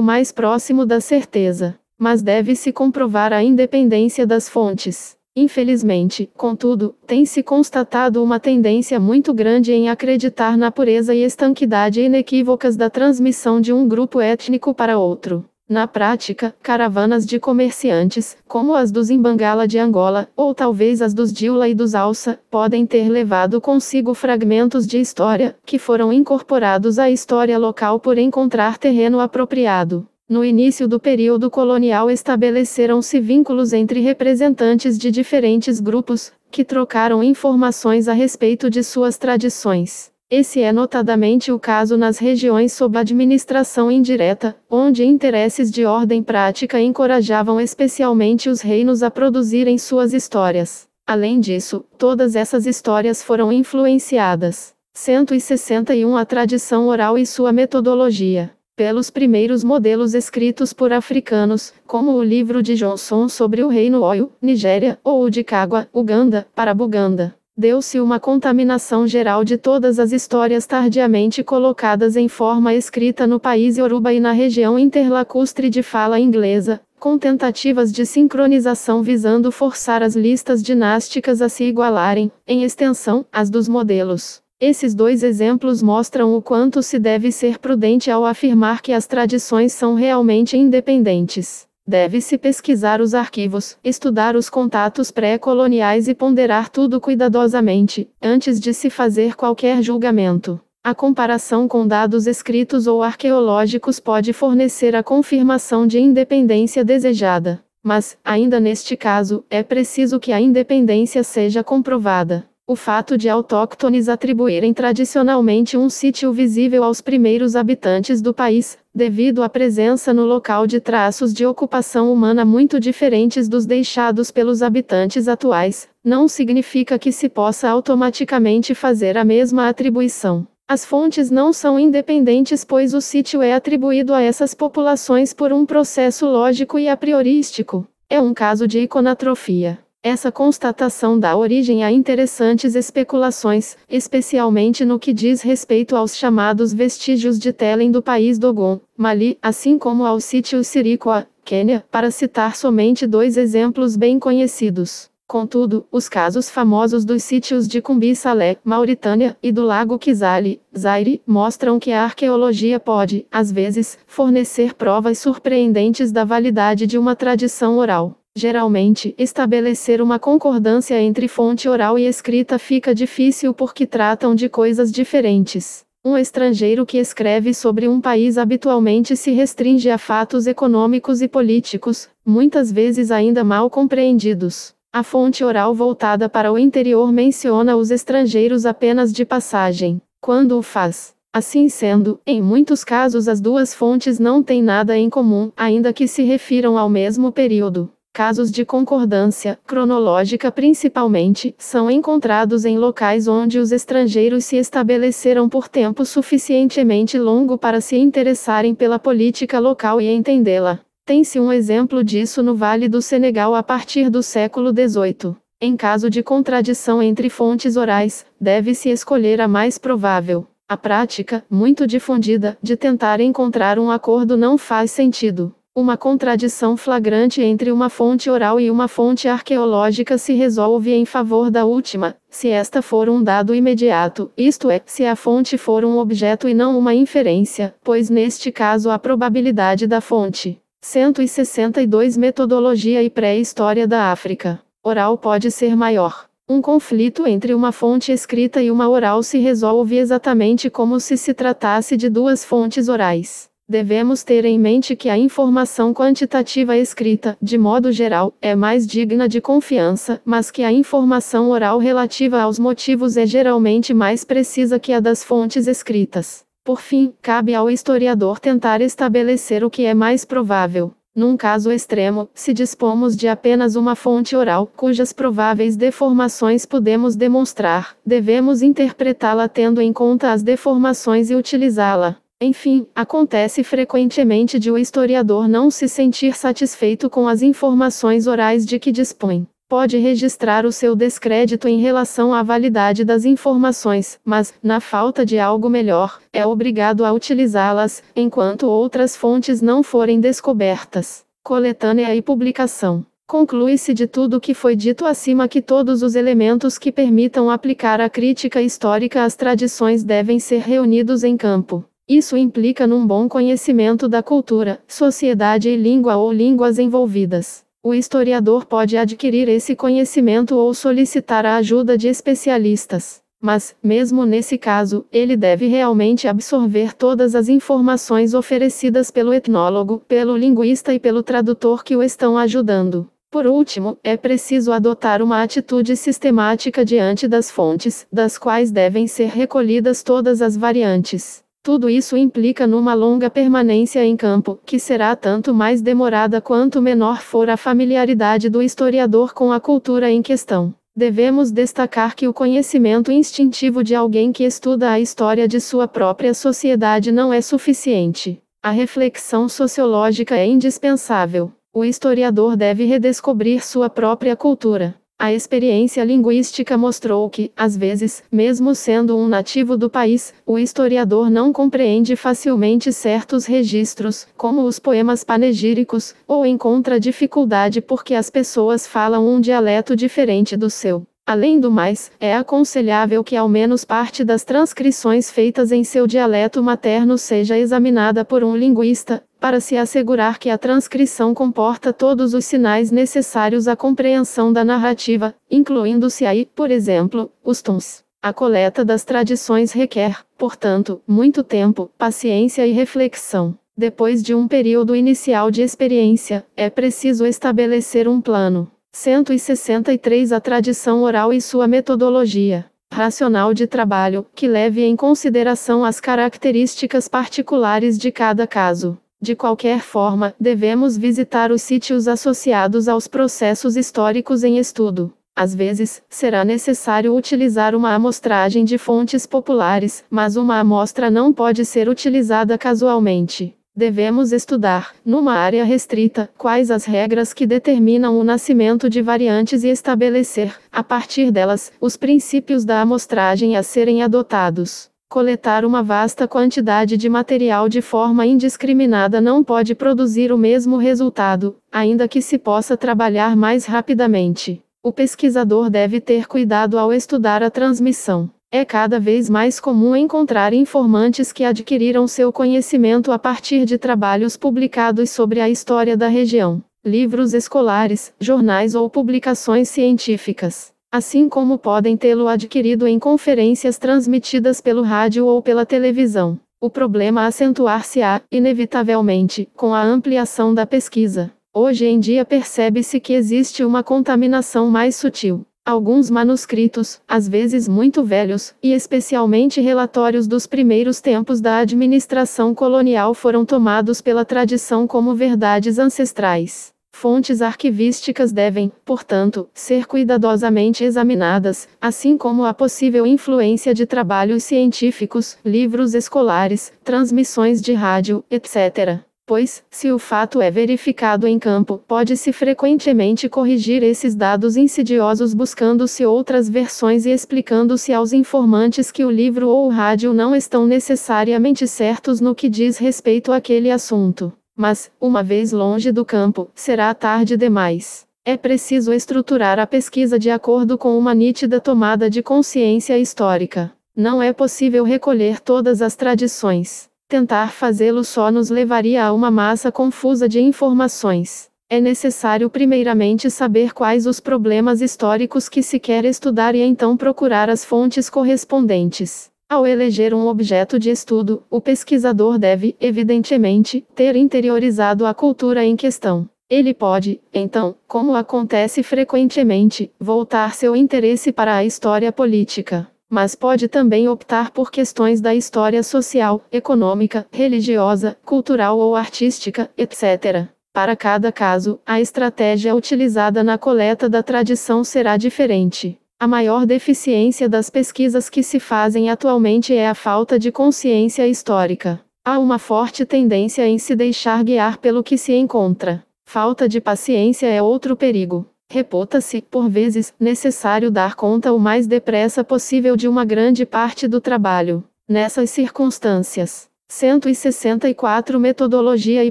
mais próximo da certeza. Mas deve-se comprovar a independência das fontes. Infelizmente, contudo, tem-se constatado uma tendência muito grande em acreditar na pureza e estanquidade inequívocas da transmissão de um grupo étnico para outro. Na prática, caravanas de comerciantes, como as dos Imbangala de Angola, ou talvez as dos Dioula e dos Alça, podem ter levado consigo fragmentos de história, que foram incorporados à história local por encontrar terreno apropriado. No início do período colonial estabeleceram-se vínculos entre representantes de diferentes grupos, que trocaram informações a respeito de suas tradições. Esse é notadamente o caso nas regiões sob administração indireta, onde interesses de ordem prática encorajavam especialmente os reinos a produzirem suas histórias. Além disso, todas essas histórias foram influenciadas. 161 A tradição oral e sua metodologia. Pelos primeiros modelos escritos por africanos, como o livro de Johnson sobre o reino Oyo, Nigéria, ou o de Kagwa, Uganda, para Buganda. Deu-se uma contaminação geral de todas as histórias tardiamente colocadas em forma escrita no país Yoruba e na região interlacustre de fala inglesa, com tentativas de sincronização visando forçar as listas dinásticas a se igualarem, em extensão, às dos modelos. Esses 2 exemplos mostram o quanto se deve ser prudente ao afirmar que as tradições são realmente independentes. Deve-se pesquisar os arquivos, estudar os contatos pré-coloniais e ponderar tudo cuidadosamente, antes de se fazer qualquer julgamento. A comparação com dados escritos ou arqueológicos pode fornecer a confirmação de independência desejada. Mas, ainda neste caso, é preciso que a independência seja comprovada. O fato de autóctones atribuírem tradicionalmente um sítio visível aos primeiros habitantes do país, devido à presença no local de traços de ocupação humana muito diferentes dos deixados pelos habitantes atuais, não significa que se possa automaticamente fazer a mesma atribuição. As fontes não são independentes pois o sítio é atribuído a essas populações por um processo lógico e a priorístico. É um caso de iconatrofia. Essa constatação dá origem a interessantes especulações, especialmente no que diz respeito aos chamados vestígios de Telen do país Dogon, Mali, assim como ao sítio Sirikwa, Quênia, para citar somente 2 exemplos bem conhecidos. Contudo, os casos famosos dos sítios de Cumbi Salé, Mauritânia, e do Lago Kizali, Zaire, mostram que a arqueologia pode, às vezes, fornecer provas surpreendentes da validade de uma tradição oral. Geralmente, estabelecer uma concordância entre fonte oral e escrita fica difícil porque tratam de coisas diferentes. Um estrangeiro que escreve sobre um país habitualmente se restringe a fatos econômicos e políticos, muitas vezes ainda mal compreendidos. A fonte oral voltada para o interior menciona os estrangeiros apenas de passagem, quando o faz. Assim sendo, em muitos casos as 2 fontes não têm nada em comum, ainda que se refiram ao mesmo período. Casos de concordância, cronológica principalmente, são encontrados em locais onde os estrangeiros se estabeleceram por tempo suficientemente longo para se interessarem pela política local e entendê-la. Tem-se um exemplo disso no Vale do Senegal a partir do século XVIII. Em caso de contradição entre fontes orais, deve-se escolher a mais provável. A prática, muito difundida, de tentar encontrar um acordo não faz sentido. Uma contradição flagrante entre uma fonte oral e uma fonte arqueológica se resolve em favor da última, se esta for um dado imediato, isto é, se a fonte for um objeto e não uma inferência, pois neste caso a probabilidade da fonte. 162 Metodologia e pré-história da África. Oral pode ser maior. Um conflito entre uma fonte escrita e uma oral se resolve exatamente como se tratasse de duas fontes orais. Devemos ter em mente que a informação quantitativa escrita, de modo geral, é mais digna de confiança, mas que a informação oral relativa aos motivos é geralmente mais precisa que a das fontes escritas. Por fim, cabe ao historiador tentar estabelecer o que é mais provável. Num caso extremo, se dispomos de apenas uma fonte oral, cujas prováveis deformações podemos demonstrar, devemos interpretá-la tendo em conta as deformações e utilizá-la. Enfim, acontece frequentemente de o historiador não se sentir satisfeito com as informações orais de que dispõe. Pode registrar o seu descrédito em relação à validade das informações, mas, na falta de algo melhor, é obrigado a utilizá-las, enquanto outras fontes não forem descobertas. Coletânea e publicação. Conclui-se de tudo o que foi dito acima que todos os elementos que permitam aplicar a crítica histórica às tradições devem ser reunidos em campo. Isso implica num bom conhecimento da cultura, sociedade e língua ou línguas envolvidas. O historiador pode adquirir esse conhecimento ou solicitar a ajuda de especialistas. Mas, mesmo nesse caso, ele deve realmente absorver todas as informações oferecidas pelo etnólogo, pelo linguista e pelo tradutor que o estão ajudando. Por último, é preciso adotar uma atitude sistemática diante das fontes, das quais devem ser recolhidas todas as variantes. Tudo isso implica numa longa permanência em campo, que será tanto mais demorada quanto menor for a familiaridade do historiador com a cultura em questão. Devemos destacar que o conhecimento instintivo de alguém que estuda a história de sua própria sociedade não é suficiente. A reflexão sociológica é indispensável. O historiador deve redescobrir sua própria cultura. A experiência linguística mostrou que, às vezes, mesmo sendo um nativo do país, o historiador não compreende facilmente certos registros, como os poemas panegíricos, ou encontra dificuldade porque as pessoas falam um dialeto diferente do seu. Além do mais, é aconselhável que ao menos parte das transcrições feitas em seu dialeto materno seja examinada por um linguista, para se assegurar que a transcrição comporta todos os sinais necessários à compreensão da narrativa, incluindo-se aí, por exemplo, os tons. A coleta das tradições requer, portanto, muito tempo, paciência e reflexão. Depois de um período inicial de experiência, é preciso estabelecer um plano. 163 A tradição oral e sua metodologia racional de trabalho, que leve em consideração as características particulares de cada caso. De qualquer forma, devemos visitar os sítios associados aos processos históricos em estudo. Às vezes, será necessário utilizar uma amostragem de fontes populares, mas uma amostra não pode ser utilizada casualmente. Devemos estudar, numa área restrita, quais as regras que determinam o nascimento de variantes e estabelecer, a partir delas, os princípios da amostragem a serem adotados. Coletar uma vasta quantidade de material de forma indiscriminada não pode produzir o mesmo resultado, ainda que se possa trabalhar mais rapidamente. O pesquisador deve ter cuidado ao estudar a transmissão. É cada vez mais comum encontrar informantes que adquiriram seu conhecimento a partir de trabalhos publicados sobre a história da região, livros escolares, jornais ou publicações científicas, assim como podem tê-lo adquirido em conferências transmitidas pelo rádio ou pela televisão. O problema acentuar-se-á, inevitavelmente, com a ampliação da pesquisa. Hoje em dia percebe-se que existe uma contaminação mais sutil. Alguns manuscritos, às vezes muito velhos, e especialmente relatórios dos primeiros tempos da administração colonial foram tomados pela tradição como verdades ancestrais. Fontes arquivísticas devem, portanto, ser cuidadosamente examinadas, assim como a possível influência de trabalhos científicos, livros escolares, transmissões de rádio, etc. Pois, se o fato é verificado em campo, pode-se frequentemente corrigir esses dados insidiosos buscando-se outras versões e explicando-se aos informantes que o livro ou o rádio não estão necessariamente certos no que diz respeito àquele assunto. Mas, uma vez longe do campo, será tarde demais. É preciso estruturar a pesquisa de acordo com uma nítida tomada de consciência histórica. Não é possível recolher todas as tradições. Tentar fazê-lo só nos levaria a uma massa confusa de informações. É necessário primeiramente saber quais os problemas históricos que se quer estudar e então procurar as fontes correspondentes. Ao eleger um objeto de estudo, o pesquisador deve, evidentemente, ter interiorizado a cultura em questão. Ele pode, então, como acontece frequentemente, voltar seu interesse para a história política. Mas pode também optar por questões da história social, econômica, religiosa, cultural ou artística, etc. Para cada caso, a estratégia utilizada na coleta da tradição será diferente. A maior deficiência das pesquisas que se fazem atualmente é a falta de consciência histórica. Há uma forte tendência em se deixar guiar pelo que se encontra. Falta de paciência é outro perigo. Reputa-se, por vezes, necessário dar conta o mais depressa possível de uma grande parte do trabalho. Nessas circunstâncias, 164 Metodologia e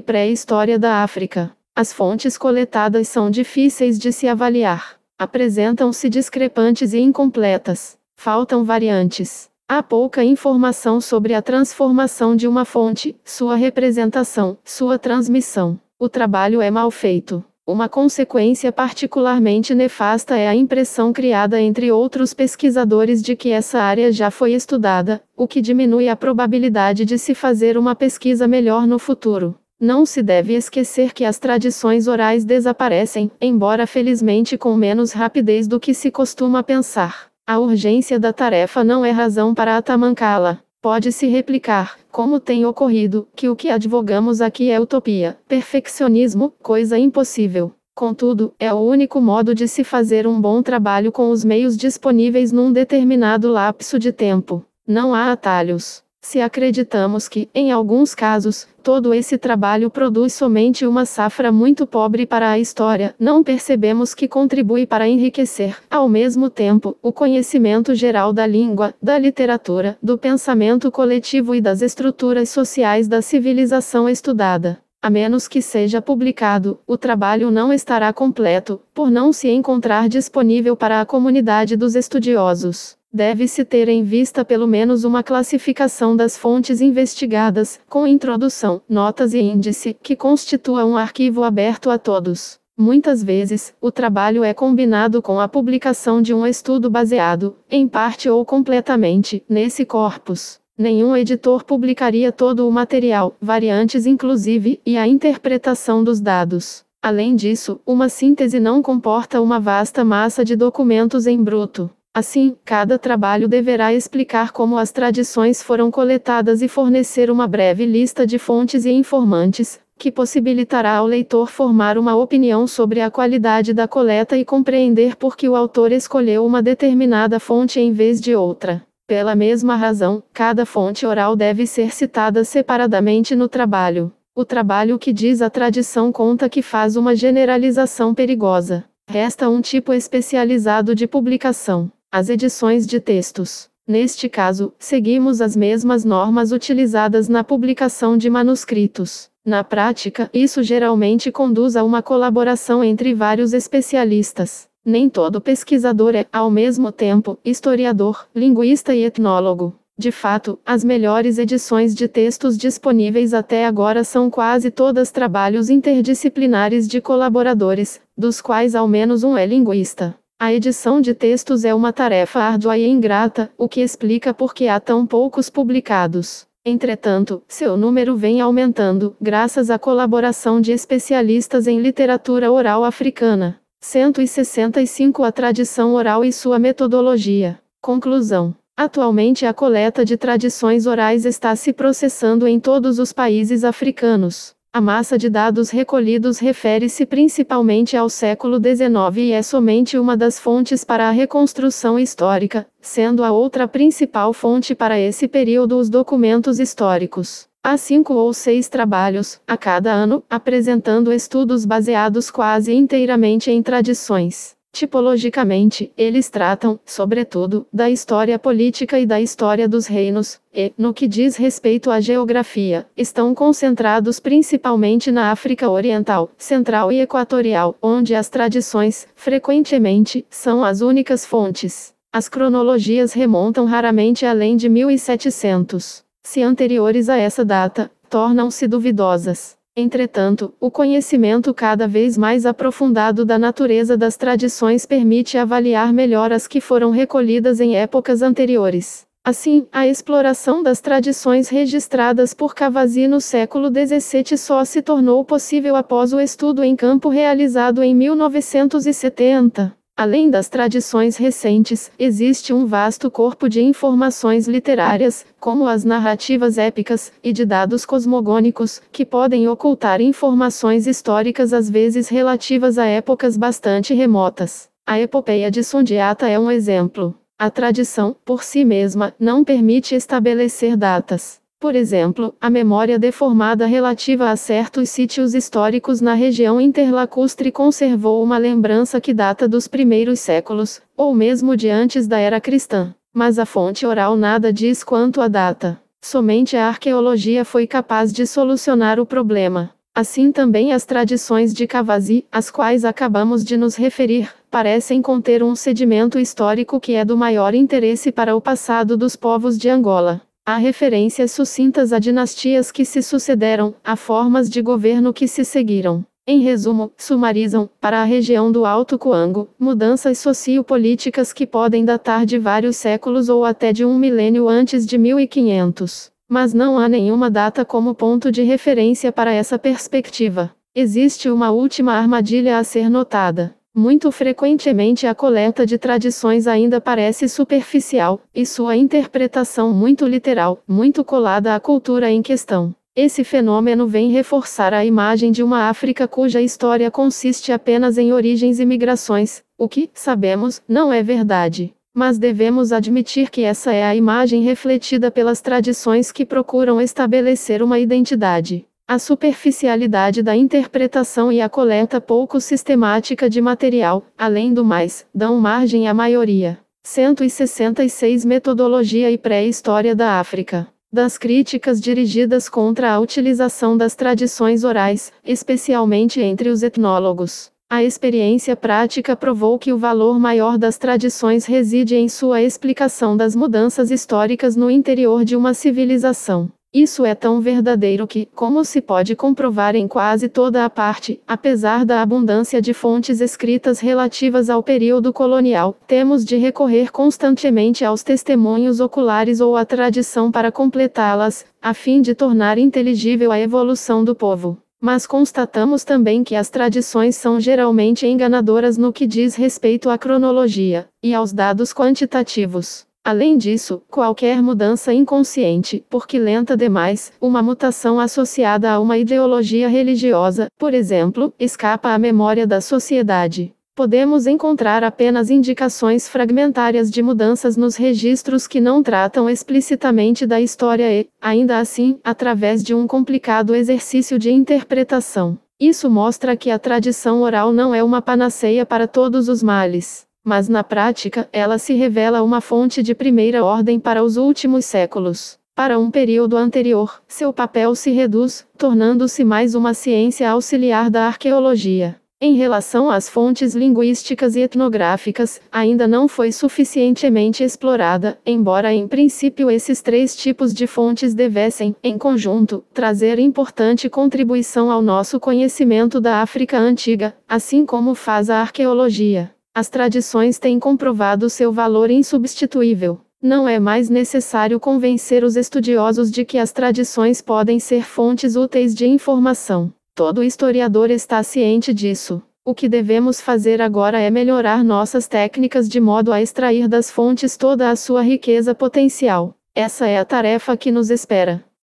Pré-História da África. As fontes coletadas são difíceis de se avaliar. Apresentam-se discrepantes e incompletas. Faltam variantes. Há pouca informação sobre a transformação de uma fonte, sua representação, sua transmissão. O trabalho é mal feito. Uma consequência particularmente nefasta é a impressão criada entre outros pesquisadores de que essa área já foi estudada, o que diminui a probabilidade de se fazer uma pesquisa melhor no futuro. Não se deve esquecer que as tradições orais desaparecem, embora felizmente com menos rapidez do que se costuma pensar. A urgência da tarefa não é razão para atamancá-la. Pode-se replicar, como tem ocorrido, que o que advogamos aqui é utopia, perfeccionismo, coisa impossível. Contudo, é o único modo de se fazer um bom trabalho com os meios disponíveis num determinado lapso de tempo. Não há atalhos. Se acreditamos que, em alguns casos, todo esse trabalho produz somente uma safra muito pobre para a história, não percebemos que contribui para enriquecer, ao mesmo tempo, o conhecimento geral da língua, da literatura, do pensamento coletivo e das estruturas sociais da civilização estudada. A menos que seja publicado, o trabalho não estará completo, por não se encontrar disponível para a comunidade dos estudiosos. Deve-se ter em vista pelo menos uma classificação das fontes investigadas, com introdução, notas e índice, que constitua um arquivo aberto a todos. Muitas vezes, o trabalho é combinado com a publicação de um estudo baseado, em parte ou completamente, nesse corpus. Nenhum editor publicaria todo o material, variantes inclusive, e a interpretação dos dados. Além disso, uma síntese não comporta uma vasta massa de documentos em bruto. Assim, cada trabalho deverá explicar como as tradições foram coletadas e fornecer uma breve lista de fontes e informantes, que possibilitará ao leitor formar uma opinião sobre a qualidade da coleta e compreender por que o autor escolheu uma determinada fonte em vez de outra. Pela mesma razão, cada fonte oral deve ser citada separadamente no trabalho. O trabalho que diz a tradição conta que faz uma generalização perigosa. Resta um tipo especializado de publicação. As edições de textos. Neste caso, seguimos as mesmas normas utilizadas na publicação de manuscritos. Na prática, isso geralmente conduz a uma colaboração entre vários especialistas. Nem todo pesquisador é, ao mesmo tempo, historiador, linguista e etnólogo. De fato, as melhores edições de textos disponíveis até agora são quase todas trabalhos interdisciplinares de colaboradores, dos quais ao menos um é linguista. A edição de textos é uma tarefa árdua e ingrata, o que explica por que há tão poucos publicados. Entretanto, seu número vem aumentando, graças à colaboração de especialistas em literatura oral africana. 165 A tradição oral e sua metodologia. Conclusão. Atualmente a coleta de tradições orais está se processando em todos os países africanos. A massa de dados recolhidos refere-se principalmente ao século XIX e é somente uma das fontes para a reconstrução histórica, sendo a outra principal fonte para esse período os documentos históricos. Há 5 ou 6 trabalhos, a cada ano, apresentando estudos baseados quase inteiramente em tradições. Tipologicamente, eles tratam, sobretudo, da história política e da história dos reinos, e, no que diz respeito à geografia, estão concentrados principalmente na África Oriental, Central e Equatorial, onde as tradições, frequentemente, são as únicas fontes. As cronologias remontam raramente além de 1700. Se anteriores a essa data, tornam-se duvidosas. Entretanto, o conhecimento cada vez mais aprofundado da natureza das tradições permite avaliar melhor as que foram recolhidas em épocas anteriores. Assim, a exploração das tradições registradas por Cavazzi no século XVII só se tornou possível após o estudo em campo realizado em 1970. Além das tradições recentes, existe um vasto corpo de informações literárias, como as narrativas épicas, e de dados cosmogônicos, que podem ocultar informações históricas às vezes relativas a épocas bastante remotas. A epopeia de Sundiata é um exemplo. A tradição, por si mesma, não permite estabelecer datas. Por exemplo, a memória deformada relativa a certos sítios históricos na região interlacustre conservou uma lembrança que data dos primeiros séculos, ou mesmo de antes da era cristã. Mas a fonte oral nada diz quanto à data. Somente a arqueologia foi capaz de solucionar o problema. Assim também as tradições de Cavazzi, às quais acabamos de nos referir, parecem conter um sedimento histórico que é do maior interesse para o passado dos povos de Angola. Há referências sucintas a dinastias que se sucederam, a formas de governo que se seguiram. Em resumo, sumarizam, para a região do Alto Coango, mudanças sociopolíticas que podem datar de vários séculos ou até de um milênio antes de 1500. Mas não há nenhuma data como ponto de referência para essa perspectiva. Existe uma última armadilha a ser notada. Muito frequentemente a coleta de tradições ainda parece superficial, e sua interpretação muito literal, muito colada à cultura em questão. Esse fenômeno vem reforçar a imagem de uma África cuja história consiste apenas em origens e migrações, o que, sabemos, não é verdade. Mas devemos admitir que essa é a imagem refletida pelas tradições que procuram estabelecer uma identidade. A superficialidade da interpretação e a coleta pouco sistemática de material, além do mais, dão margem à maioria. 166 Metodologia e Pré-História da África. Das críticas dirigidas contra a utilização das tradições orais, especialmente entre os etnólogos. A experiência prática provou que o valor maior das tradições reside em sua explicação das mudanças históricas no interior de uma civilização. Isso é tão verdadeiro que, como se pode comprovar em quase toda a parte, apesar da abundância de fontes escritas relativas ao período colonial, temos de recorrer constantemente aos testemunhos oculares ou à tradição para completá-las, a fim de tornar inteligível a evolução do povo. Mas constatamos também que as tradições são geralmente enganadoras no que diz respeito à cronologia e aos dados quantitativos. Além disso, qualquer mudança inconsciente, porque lenta demais, uma mutação associada a uma ideologia religiosa, por exemplo, escapa à memória da sociedade. Podemos encontrar apenas indicações fragmentárias de mudanças nos registros que não tratam explicitamente da história e, ainda assim, através de um complicado exercício de interpretação. Isso mostra que a tradição oral não é uma panaceia para todos os males. Mas na prática, ela se revela uma fonte de primeira ordem para os últimos séculos. Para um período anterior, seu papel se reduz, tornando-se mais uma ciência auxiliar da arqueologia. Em relação às fontes linguísticas e etnográficas, ainda não foi suficientemente explorada, embora em princípio esses 3 tipos de fontes devessem, em conjunto, trazer importante contribuição ao nosso conhecimento da África antiga, assim como faz a arqueologia. As tradições têm comprovado seu valor insubstituível. Não é mais necessário convencer os estudiosos de que as tradições podem ser fontes úteis de informação. Todo historiador está ciente disso. O que devemos fazer agora é melhorar nossas técnicas de modo a extrair das fontes toda a sua riqueza potencial. Essa é a tarefa que nos espera.